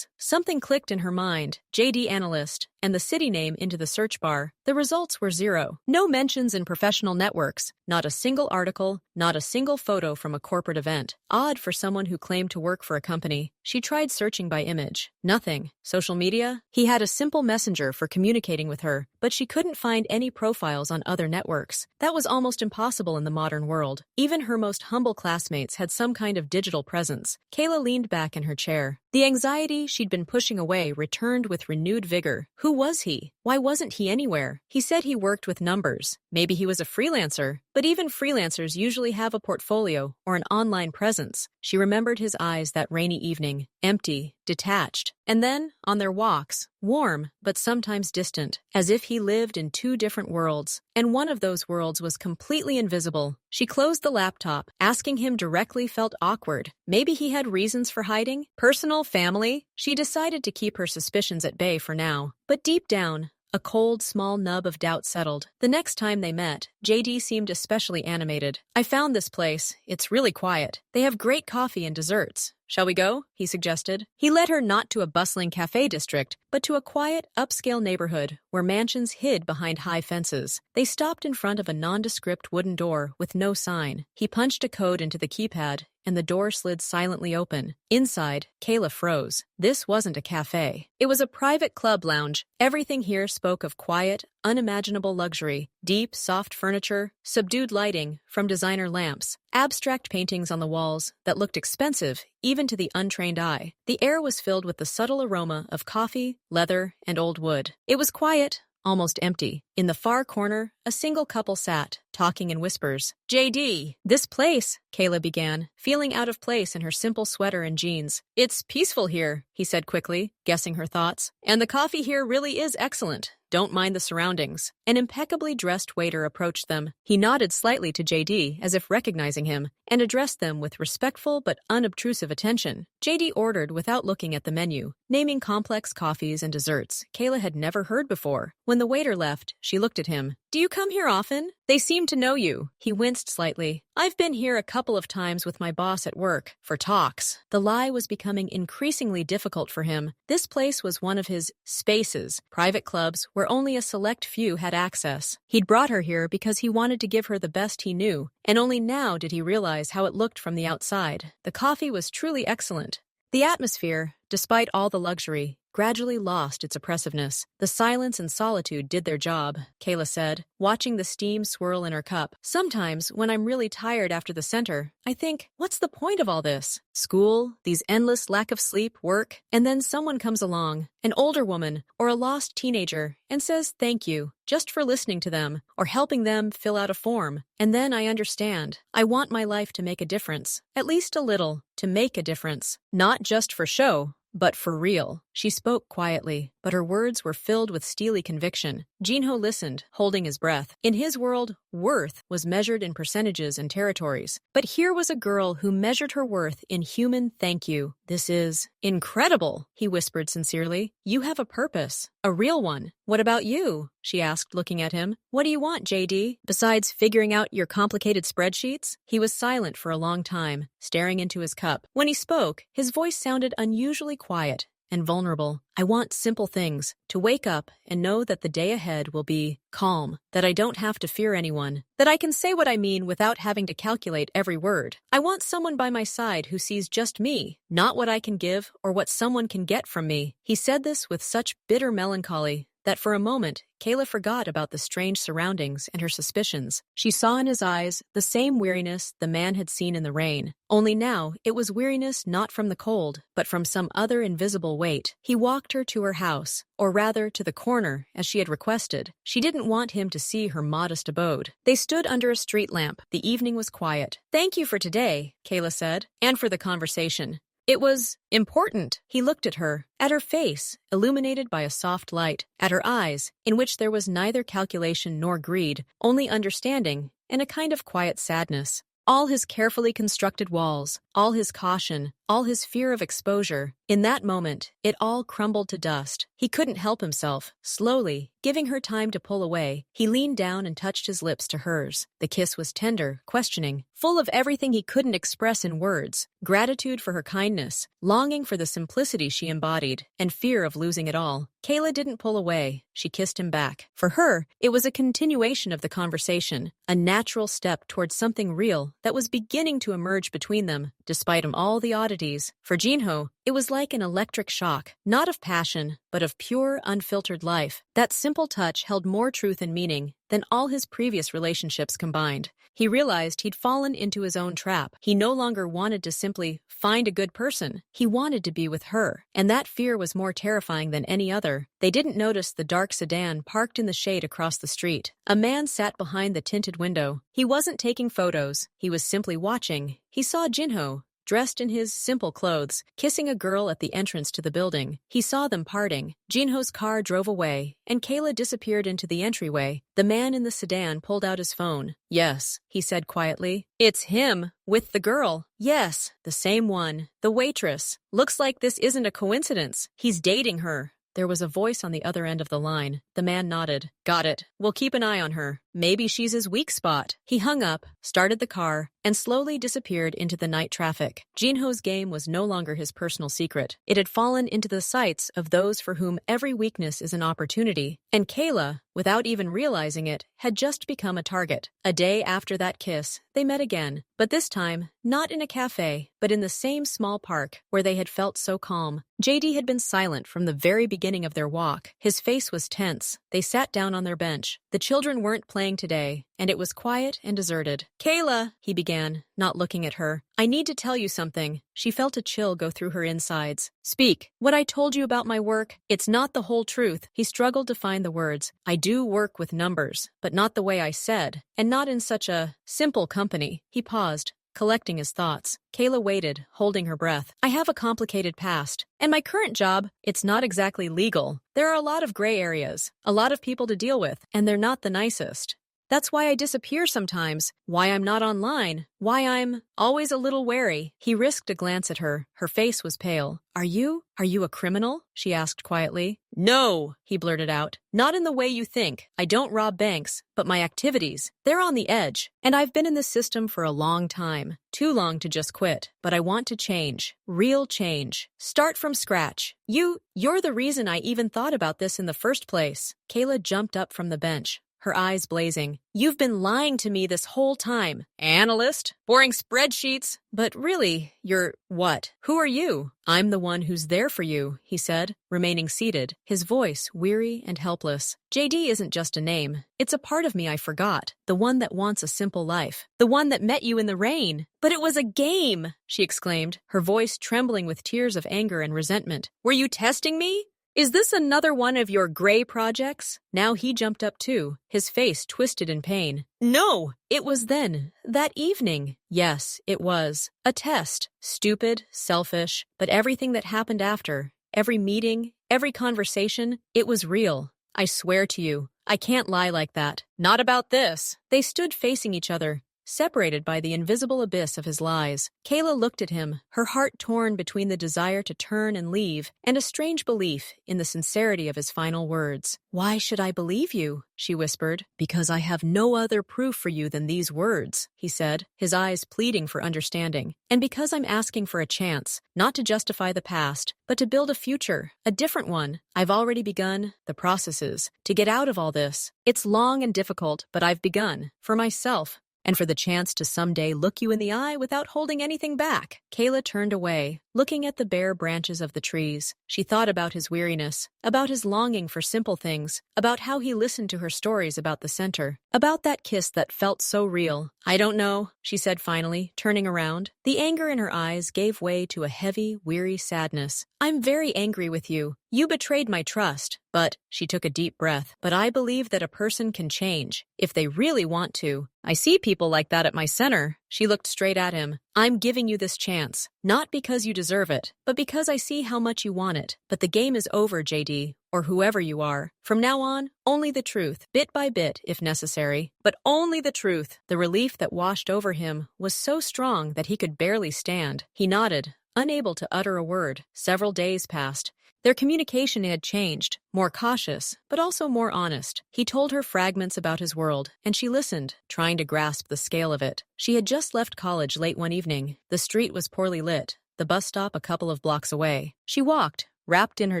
Something clicked in her mind. JD analyst, and the city name into the search bar. The results were 0. No mentions in professional networks, not a single article, not a single photo from a corporate event. Odd for someone who claimed to work for a company. She tried searching by image. Nothing. Social media? He had a simple messenger for communicating with her, but she couldn't find any profiles on other networks. That was almost impossible in the modern world. Even her most humble classmates had some kind of digital presence. Kayla leaned back in her chair. The anxiety she'd been pushing away returned with renewed vigor. Who was he? Why wasn't he anywhere? He said he worked with numbers. Maybe he was a freelancer. But even freelancers usually have a portfolio or an online presence. She remembered his eyes that rainy evening, empty, detached. And then, on their walks, warm, but sometimes distant, as if he lived in 2 different worlds. And one of those worlds was completely invisible. She closed the laptop. Asking him directly felt awkward. Maybe he had reasons for hiding? Personal, family? She decided to keep her suspicions at bay for now. But deep down, a cold, small nub of doubt settled. The next time they met, JD seemed especially animated. I found this place. It's really quiet. They have great coffee and desserts. Shall we go? He suggested. He led her not to a bustling cafe district, but to a quiet, upscale neighborhood where mansions hid behind high fences. They stopped in front of a nondescript wooden door with no sign. He punched a code into the keypad, and the door slid silently open. Inside, Kayla froze. This wasn't a cafe. It was a private club lounge. Everything here spoke of quiet, unimaginable luxury. Deep, soft furniture, subdued lighting from designer lamps, abstract paintings on the walls that looked expensive even to the untrained eye. The air was filled with the subtle aroma of coffee, leather, and old wood. It was quiet, almost empty. In the far corner, a single couple sat, talking in whispers. JD, this place, Kayla began, feeling out of place in her simple sweater and jeans. It's peaceful here, he said quickly, guessing her thoughts. And the coffee here really is excellent. Don't mind the surroundings. An impeccably dressed waiter approached them. He nodded slightly to JD as if recognizing him, and addressed them with respectful but unobtrusive attention. JD ordered without looking at the menu, naming complex coffees and desserts Kayla had never heard before. When the waiter left, she looked at him. Do you come here often? They seem to know you. He winced slightly. I've been here a couple of times with my boss at work, for talks. The lie was becoming increasingly difficult for him. This place was one of his spaces, private clubs where only a select few had access. He'd brought her here because he wanted to give her the best he knew, and only now did he realize how it looked from the outside. The coffee was truly excellent. The atmosphere, despite all the luxury, gradually lost its oppressiveness. The silence and solitude did their job, Kayla said, watching the steam swirl in her cup. Sometimes, when I'm really tired after the center, I think, what's the point of all this? School, these endless lack of sleep, work, and then someone comes along, an older woman or a lost teenager, and says thank you, just for listening to them or helping them fill out a form. And then I understand. I want my life to make a difference, at least a little, to make a difference. Not just for show, but for real. She spoke quietly, but her words were filled with steely conviction. Jinho listened, holding his breath. In his world, worth was measured in percentages and territories. But here was a girl who measured her worth in human thank you. This is incredible, he whispered sincerely. You have a purpose, a real one. What about you? She asked, looking at him. What do you want, JD? Besides figuring out your complicated spreadsheets? He was silent for a long time, staring into his cup. When he spoke, his voice sounded unusually quiet and vulnerable. I want simple things, to wake up and know that the day ahead will be calm, that I don't have to fear anyone, that I can say what I mean without having to calculate every word. I want someone by my side who sees just me, not what I can give or what someone can get from me. He said this with such bitter melancholy that for a moment, Kayla forgot about the strange surroundings and her suspicions. She saw in his eyes the same weariness the man had seen in the rain. Only now, it was weariness not from the cold, but from some other invisible weight. He walked her to her house, or rather to the corner, as she had requested. She didn't want him to see her modest abode. They stood under a street lamp. The evening was quiet. Thank you for today, Kayla said, and for the conversation. It was important. He looked at her, at her face, illuminated by a soft light, at her eyes, in which there was neither calculation nor greed, only understanding and a kind of quiet sadness. All his carefully constructed walls, all his caution, all his fear of exposure, in that moment, it all crumbled to dust. He couldn't help himself. Slowly, giving her time to pull away, he leaned down and touched his lips to hers. The kiss was tender, questioning, full of everything he couldn't express in words, gratitude for her kindness, longing for the simplicity she embodied, and fear of losing it all. Kayla didn't pull away. She kissed him back. For her, it was a continuation of the conversation, a natural step towards something real that was beginning to emerge between them, despite all the oddities. For Jinho, it was like an electric shock, not of passion, but of pure, unfiltered life. That simple touch held more truth and meaning than all his previous relationships combined. He realized he'd fallen into his own trap. He no longer wanted to simply find a good person. He wanted to be with her, and that fear was more terrifying than any other. They didn't notice the dark sedan parked in the shade across the street. A man sat behind the tinted window. He wasn't taking photos. He was simply watching. He saw Jinho, dressed in his simple clothes, kissing a girl at the entrance to the building. He saw them parting. Jinho's car drove away, and Kayla disappeared into the entryway. The man in the sedan pulled out his phone. Yes, he said quietly. It's him, with the girl. Yes, the same one. The waitress. Looks like this isn't a coincidence. He's dating her. There was a voice on the other end of the line. The man nodded. Got it. We'll keep an eye on her. Maybe she's his weak spot. He hung up, started the car, and slowly disappeared into the night traffic. Jinho's game was no longer his personal secret. It had fallen into the sights of those for whom every weakness is an opportunity. And Kayla, without even realizing it, had just become a target. A day after that kiss, they met again. But this time, not in a cafe, but in the same small park where they had felt so calm. JD had been silent from the very beginning of their walk. His face was tense. They sat down on their bench. The children weren't playing today, and it was quiet and deserted. Kayla, he began, not looking at her. I need to tell you something. She felt a chill go through her insides. Speak. What I told you about my work, it's not the whole truth. He struggled to find the words. I do work with numbers, but not the way I said, and not in such a simple company. He paused, collecting his thoughts. Kayla waited, holding her breath. I have a complicated past, and my current job, it's not exactly legal. There are a lot of gray areas, a lot of people to deal with, and they're not the nicest. That's why I disappear sometimes, why I'm not online, why I'm always a little wary. He risked a glance at her. Her face was pale. Are you a criminal? She asked quietly. No, he blurted out. Not in the way you think. I don't rob banks, but my activities, they're on the edge. And I've been in this system for a long time. Too long to just quit. But I want to change. Real change. Start from scratch. You're the reason I even thought about this in the first place. Kayla jumped up from the bench. her eyes blazing. You've been lying to me this whole time. Analyst? Boring spreadsheets? But really, you're what? Who are you? I'm the one who's there for you, he said, remaining seated, his voice weary and helpless. JD isn't just a name. It's a part of me I forgot. The one that wants a simple life. The one that met you in the rain. But it was a game, she exclaimed, her voice trembling with tears of anger and resentment. Were you testing me? Is this another one of your gray projects? Now he jumped up too, his face twisted in pain. No! It was then, that evening. Yes, it was. A test. Stupid, selfish, but everything that happened after, every meeting, every conversation, it was real. I swear to you, I can't lie like that. Not about this. They stood facing each other, separated by the invisible abyss of his lies. Kayla looked at him, her heart torn between the desire to turn and leave and a strange belief in the sincerity of his final words. Why should I believe you? She whispered. Because I have no other proof for you than these words, he said, his eyes pleading for understanding. And because I'm asking for a chance, not to justify the past, but to build a future, a different one. I've already begun the processes to get out of all this. It's long and difficult, but I've begun, for myself, and for the chance to someday look you in the eye without holding anything back. Kayla turned away, looking at the bare branches of the trees. She thought about his weariness, about his longing for simple things, about how he listened to her stories about the center, about that kiss that felt so real. I don't know, she said finally, turning around. The anger in her eyes gave way to a heavy, weary sadness. I'm very angry with you. You betrayed my trust. But, she took a deep breath, but I believe that a person can change, if they really want to. I see people like that at my center. She looked straight at him. I'm giving you this chance, not because you deserve it, but because I see how much you want it. But the game is over, JD, or whoever you are. From now on, only the truth, bit by bit, if necessary. But only the truth. The relief that washed over him was so strong that he could barely stand. He nodded, unable to utter a word. Several days passed. Their communication had changed, more cautious, but also more honest. He told her fragments about his world, and she listened, trying to grasp the scale of it. She had just left college late one evening. The street was poorly lit, the bus stop a couple of blocks away. She walked, wrapped in her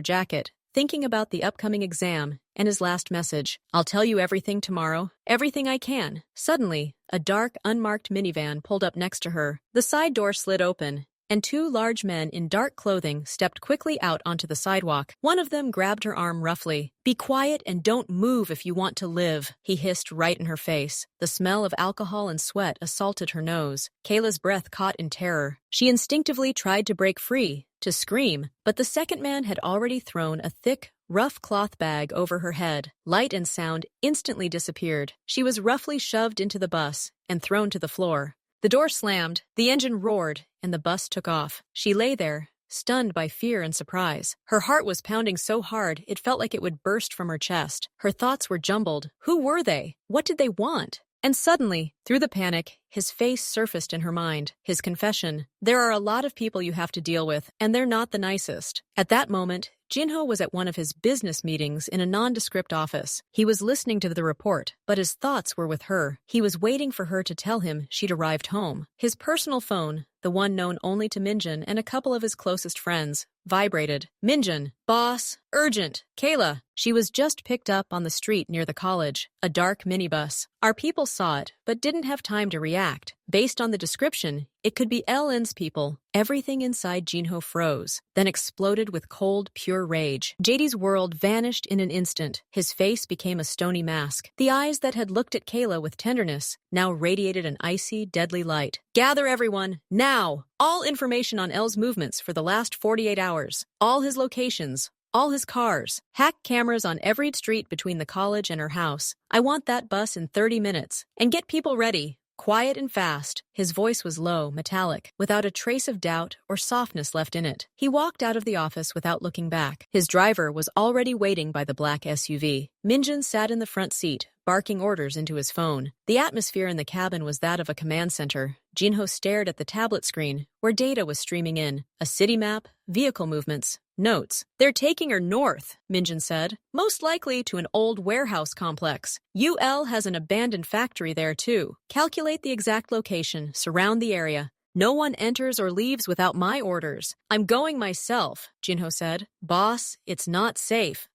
jacket, thinking about the upcoming exam and his last message. I'll tell you everything tomorrow, everything I can. Suddenly, a dark, unmarked minivan pulled up next to her. The side door slid open, and two large men in dark clothing stepped quickly out onto the sidewalk. One of them grabbed her arm roughly. Be quiet and don't move if you want to live, he hissed right in her face. The smell of alcohol and sweat assaulted her nose. Kayla's breath caught in terror. She instinctively tried to break free, to scream, but the second man had already thrown a thick, rough cloth bag over her head. Light and sound instantly disappeared. She was roughly shoved into the bus and thrown to the floor. The door slammed, the engine roared, and the bus took off. She lay there, stunned by fear and surprise. Her heart was pounding so hard it felt like it would burst from her chest. Her thoughts were jumbled. Who were they? What did they want? And suddenly, through the panic, his face surfaced in her mind. His confession. There are a lot of people you have to deal with, and they're not the nicest. At that moment, Jinho was at one of his business meetings in a nondescript office. He was listening to the report, but his thoughts were with her. He was waiting for her to tell him she'd arrived home. His personal phone, the one known only to Minjin and a couple of his closest friends, vibrated. Minjin, boss, urgent. Kayla. She was just picked up on the street near the college, a dark minibus. Our people saw it, but didn't have time to react. Based on the description, it could be LN's people. Everything inside Jinho froze, then exploded with cold, pure rage. JD's world vanished in an instant. His face became a stony mask. The eyes that had looked at Kayla with tenderness now radiated an icy, deadly light. Gather everyone, now! All information on L's movements for the last 48 hours. All his locations. All his cars. Hack cameras on every street between the college and her house. I want that bus in 30 minutes. And get people ready. Quiet and fast. His voice was low, metallic, without a trace of doubt or softness left in it. He walked out of the office without looking back. His driver was already waiting by the black SUV. Minjin sat in the front seat, barking orders into his phone. The atmosphere in the cabin was that of a command center. Jinho stared at the tablet screen, where data was streaming in. A city map, vehicle movements, notes. They're taking her north, Minjin said. Most likely to an old warehouse complex. UL has an abandoned factory there too. Calculate the exact location, surround the area. No one enters or leaves without my orders. I'm going myself, Jinho said. Boss, it's not safe.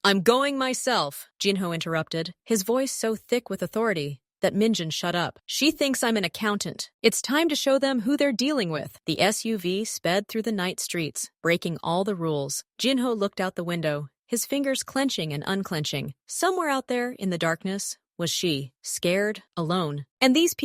I'm going myself, Jinho interrupted, his voice so thick with authority that Minjin shut up. She thinks I'm an accountant. It's time to show them who they're dealing with. The SUV sped through the night streets, breaking all the rules. Jinho looked out the window, his fingers clenching and unclenching. Somewhere out there in the darkness was she, scared, alone. And these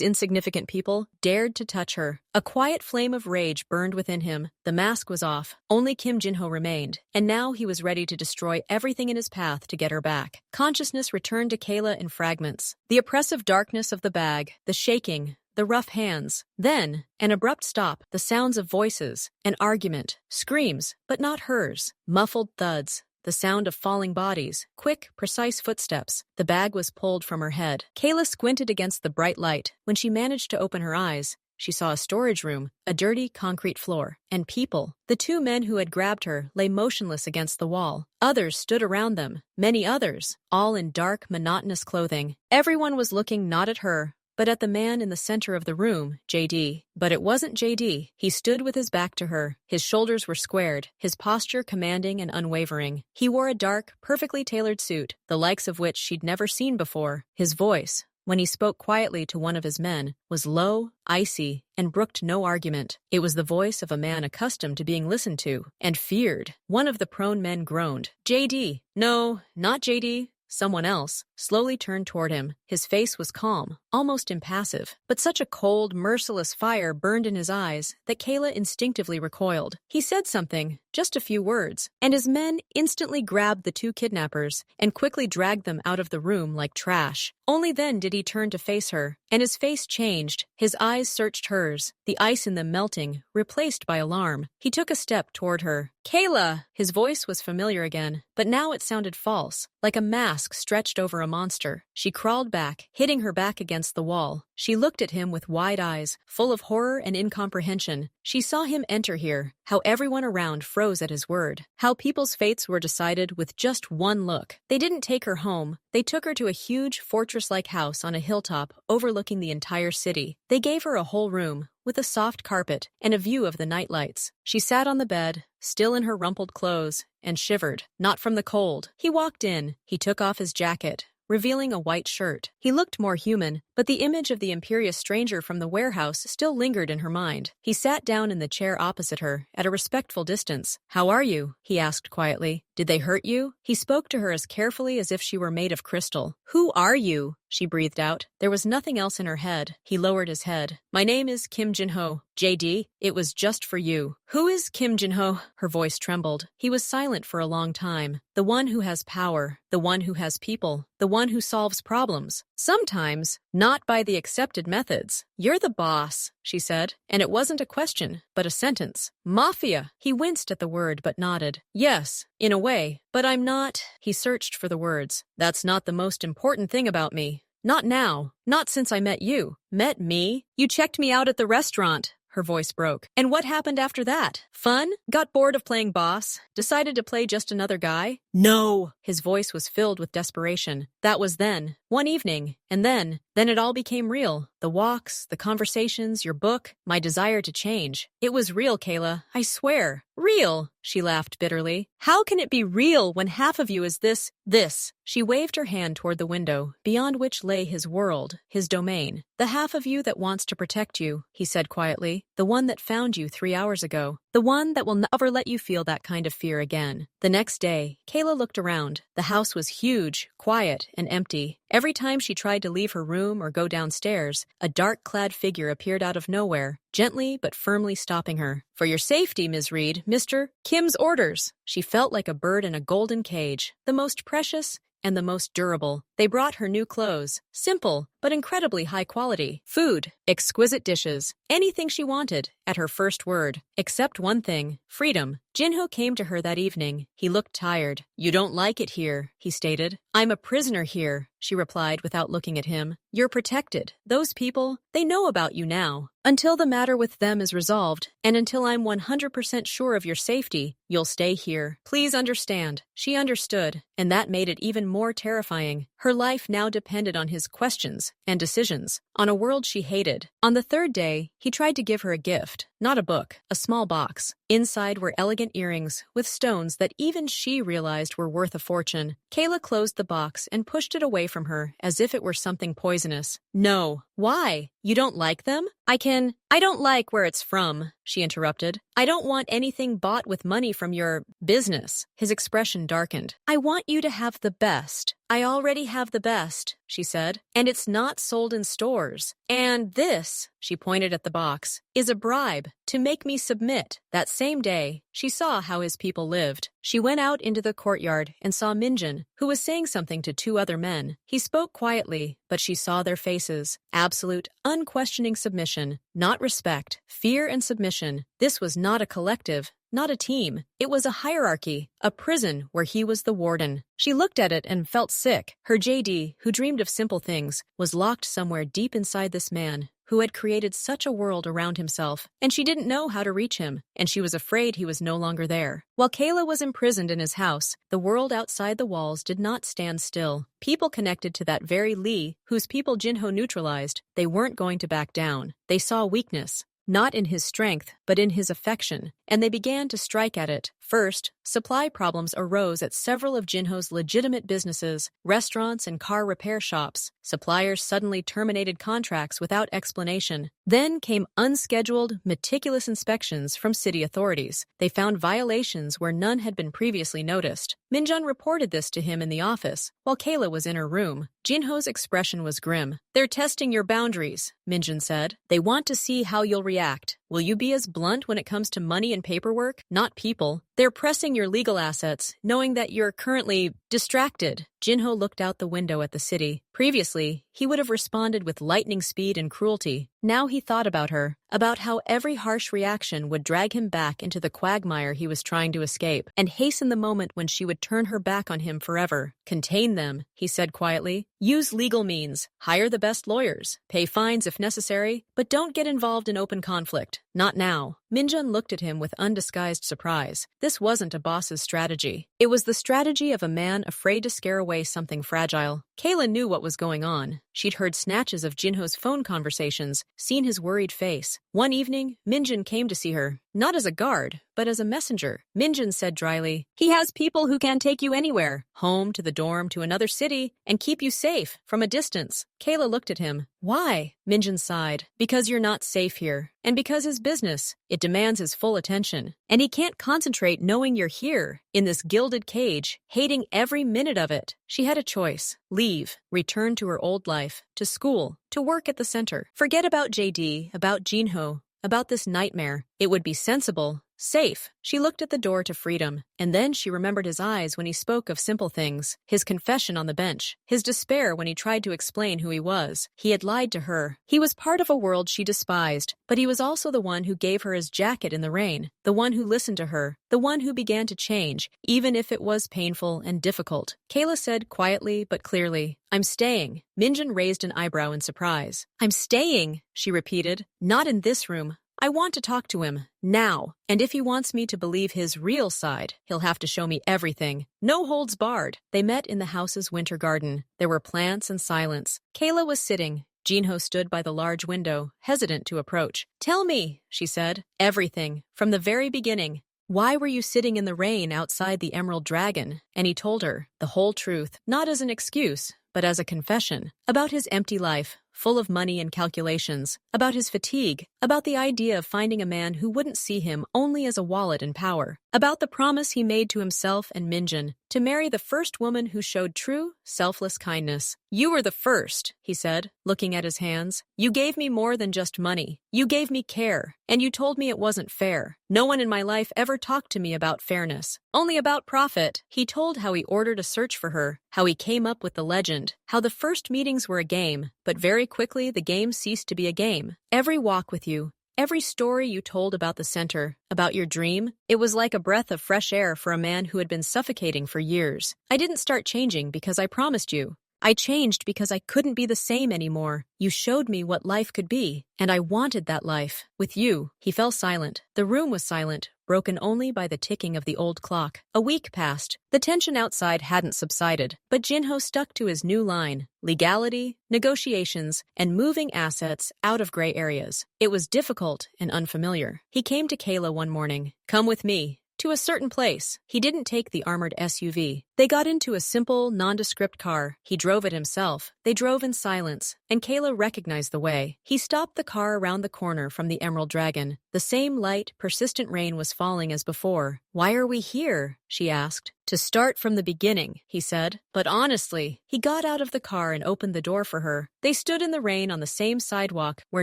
insignificant people, dared to touch her. A quiet flame of rage burned within him. The mask was off. Only Kim Jinho remained. And now he was ready to destroy everything in his path to get her back. Consciousness returned to Kayla in fragments. The oppressive darkness of the bag, the shaking, the rough hands. Then, an abrupt stop, the sounds of voices, an argument, screams, but not hers, muffled thuds. The sound of falling bodies, quick, precise footsteps. The bag was pulled from her head. Kayla squinted against the bright light. When she managed to open her eyes, she saw a storage room, a dirty concrete floor, and people. The two men who had grabbed her lay motionless against the wall. Others stood around them, many others, all in dark, monotonous clothing. Everyone was looking not at her, but at the man in the center of the room, JD. But it wasn't JD. He stood with his back to her. His shoulders were squared, his posture commanding and unwavering. He wore a dark, perfectly tailored suit, the likes of which she'd never seen before. His voice, when he spoke quietly to one of his men, was low, icy, and brooked no argument. It was the voice of a man accustomed to being listened to, and feared. One of the prone men groaned. JD. No, not JD. Someone else slowly turned toward him. His face was calm, almost impassive, but such a cold, merciless fire burned in his eyes that Kayla instinctively recoiled. He said something, just a few words, and his men instantly grabbed the two kidnappers and quickly dragged them out of the room like trash. Only then did he turn to face her, and his face changed. His eyes searched hers, the ice in them melting, replaced by alarm. He took a step toward her. Kayla! His voice was familiar again, but now it sounded false, like a mask stretched over a monster. She crawled back, hitting her back against the wall. She looked at him with wide eyes, full of horror and incomprehension. She saw him enter here, how everyone around froze at his word, how people's fates were decided with just one look. They didn't take her home. They took her to a huge fortress-like house on a hilltop overlooking the entire city. They gave her a whole room, with a soft carpet and a view of the nightlights. She sat on the bed, still in her rumpled clothes, and shivered, not from the cold. He walked in. He took off his jacket, revealing a white shirt. He looked more human, but the image of the imperious stranger from the warehouse still lingered in her mind. He sat down in the chair opposite her, at a respectful distance. "How are you?" he asked quietly. "Did they hurt you?" He spoke to her as carefully as if she were made of crystal. "Who are you?" she breathed out. There was nothing else in her head. He lowered his head. "My name is Kim Jinho. JD, it was just for you." "Who is Kim Jinho?" Her voice trembled. He was silent for a long time. "The one who has power, the one who has people, the one who solves problems. Sometimes, not by the accepted methods. You're the boss," she said, and it wasn't a question, but a sentence. "Mafia." He winced at the word but nodded. "Yes, in a way, but I'm not." He searched for the words. "That's not the most important thing about me. Not now. Not since I met you." "Met me? You checked me out at the restaurant." Her voice broke. "And what happened after that? Fun? Got bored of playing boss? Decided to play just another guy?" "No!" His voice was filled with desperation. "That was then. One evening. And then it all became real. The walks, the conversations, your book, my desire to change. It was real, Kayla. I swear. Real!" She laughed bitterly. "How can it be real when half of you is this? She waved her hand toward the window, beyond which lay his world, his domain. "The half of you that wants to protect you," he said quietly. "The one that found you 3 hours ago. The one that will never let you feel that kind of fear again." The next day, Kayla looked around. The house was huge, quiet, and empty. Every time she tried to leave her room or go downstairs, a dark-clad figure appeared out of nowhere, gently but firmly stopping her. "For your safety, Ms. Reed, Mr. Kim's orders." She felt like a bird in a golden cage, the most precious and the most durable. They brought her new clothes, simple but incredibly high quality. Food, exquisite dishes, anything she wanted, at her first word. Except one thing, freedom. Jinho came to her that evening. He looked tired. "You don't like it here," he stated. "I'm a prisoner here," she replied without looking at him. "You're protected. Those people, they know about you now. Until the matter with them is resolved, and until I'm 100% sure of your safety, you'll stay here. Please understand." She understood, and that made it even more terrifying. Her life now depended on his questions and decisions, on a world she hated. On the third day, he tried to give her a gift. Not a book, a small box. Inside were elegant earrings with stones that even she realized were worth a fortune. Kayla closed the box and pushed it away from her as if it were something poisonous. "No." "Why? You don't like them?" I don't like where it's from," she interrupted. "I don't want anything bought with money from your business." His expression darkened. "I want you to have the best." "I already have the best," she said, "and it's not sold in stores. And this," she pointed at the box, "is a bribe to make me submit." That same day, she saw how his people lived. She went out into the courtyard and saw Minjin, who was saying something to two other men. He spoke quietly, but she saw their faces. Absolute, unquestioning submission, not respect, fear and submission. This was not a collective, not a team. It was a hierarchy, a prison where he was the warden. She looked at it and felt sick. Her JD, who dreamed of simple things, was locked somewhere deep inside this man who had created such a world around himself, and she didn't know how to reach him, and she was afraid he was no longer there. While Kayla was imprisoned in his house, the world outside the walls did not stand still. People connected to that very Lee, whose people Jinho neutralized, they weren't going to back down. They saw weakness, not in his strength, but in his affection, and they began to strike at it. First, supply problems arose at several of Jinho's legitimate businesses, restaurants and car repair shops. Suppliers suddenly terminated contracts without explanation. Then came unscheduled, meticulous inspections from city authorities. They found violations where none had been previously noticed. Minjun reported this to him in the office, while Kayla was in her room. Jinho's expression was grim. "They're testing your boundaries," Minjun said. "They want to see how you'll react. Will you be as blunt when it comes to money and paperwork, not people? They're pressing your legal assets, knowing that you're currently distracted." Jinho looked out the window at the city. Previously, he would have responded with lightning speed and cruelty. Now he thought about her, about how every harsh reaction would drag him back into the quagmire he was trying to escape, and hasten the moment when she would turn her back on him forever. "Contain them," he said quietly. "Use legal means. Hire the best lawyers. Pay fines if necessary, but don't get involved in open conflict. Not now." Minjun looked at him with undisguised surprise. This wasn't a boss's strategy. It was the strategy of a man afraid to scare away something fragile. Kayla knew what was going on. She'd heard snatches of Jinho's phone conversations, seen his worried face. One evening, Minjun came to see her, not as a guard, but as a messenger. Minjun said dryly, "He has people who can take you anywhere, home, to the dorm, to another city, and keep you safe, from a distance." Kayla looked at him. "Why?" Minjun sighed. "Because you're not safe here. And because his business, it demands his full attention. And he can't concentrate knowing you're here, in this gilded cage, hating every minute of it." She had a choice. Leave, return to her old life, to school, to work at the center. Forget about JD, about Jinho, about this nightmare. It would be sensible, safe. She looked at the door to freedom, and then she remembered his eyes when he spoke of simple things, his confession on the bench, his despair when he tried to explain who he was. He had lied to her. He was part of a world she despised, but he was also the one who gave her his jacket in the rain, the one who listened to her, the one who began to change, even if it was painful and difficult. Kayla said quietly but clearly, "I'm staying." Minjun raised an eyebrow in surprise. "I'm staying," she repeated. "Not in this room. I want to talk to him, now. And if he wants me to believe his real side, he'll have to show me everything. No holds barred." They met in the house's winter garden. There were plants and silence. Kayla was sitting. Jinho stood by the large window, hesitant to approach. "Tell me," she said. "Everything, from the very beginning. Why were you sitting in the rain outside the Emerald Dragon?" And he told her the whole truth, not as an excuse, but as a confession, about his empty life, full of money and calculations, about his fatigue, about the idea of finding a man who wouldn't see him only as a wallet and power, about the promise he made to himself and Minjun to marry the first woman who showed true, selfless kindness. "You were the first," he said, looking at his hands. "You gave me more than just money. You gave me care, and you told me it wasn't fair. No one in my life ever talked to me about fairness, only about profit." He told how he ordered a search for her, how he came up with the legend, how the first meetings were a game, but very quickly the game ceased to be a game. "Every walk with you, Every story you told about the center, about your dream, it was like a breath of fresh air for a man who had been suffocating for years. I didn't start changing because I promised you. I changed because I couldn't be the same anymore. You showed me what life could be, and I wanted that life. With you. He fell silent. The room was silent, broken only by the ticking of the old clock. A week passed. The tension outside hadn't subsided, but Jinho stuck to his new line: legality, negotiations, and moving assets out of gray areas. It was difficult and unfamiliar. He came to Kayla one morning. "Come with me. To a certain place." He didn't take the armored SUV. They got into a simple, nondescript car. He drove it himself. They drove in silence, and Kayla recognized the way. He stopped the car around the corner from the Emerald Dragon. The same light, persistent rain was falling as before. "Why are we here?" she asked. "To start from the beginning," he said. But honestly, he got out of the car and opened the door for her. They stood in the rain on the same sidewalk where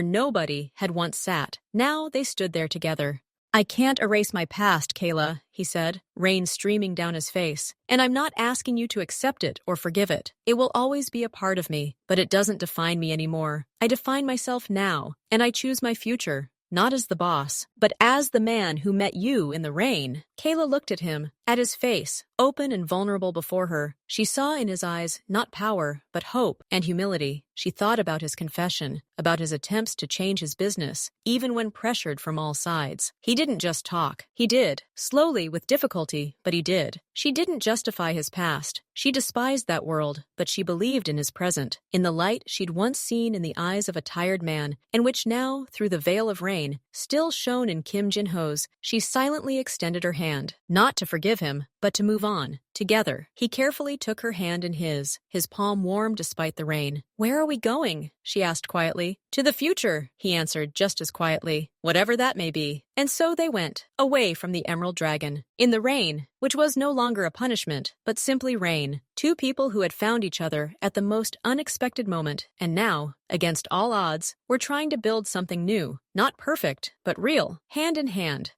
nobody had once sat. Now they stood there together. "I can't erase my past, Kayla," he said, rain streaming down his face. "And I'm not asking you to accept it or forgive it. It will always be a part of me, but it doesn't define me anymore. I define myself now, and I choose my future. Not as the boss, but as the man who met you in the rain." Kayla looked at him, at his face, open and vulnerable before her. She saw in his eyes not power, but hope and humility. She thought about his confession, about his attempts to change his business, even when pressured from all sides. He didn't just talk. He did. Slowly, with difficulty, but he did. She didn't justify his past. She despised that world, but she believed in his present, in the light she'd once seen in the eyes of a tired man, and which now, through the veil of rain, still shone in Kim Jinho's. She silently extended her hand, not to forgive him, but to move on, together. He carefully took her hand in his palm warm despite the rain. "Where are we going?" she asked quietly. "To the future," he answered just as quietly. "Whatever that may be." And so they went, away from the Emerald Dragon, in the rain, which was no longer a punishment, but simply rain. Two people who had found each other at the most unexpected moment, and now, against all odds, were trying to build something new. Not perfect, but real, hand in hand.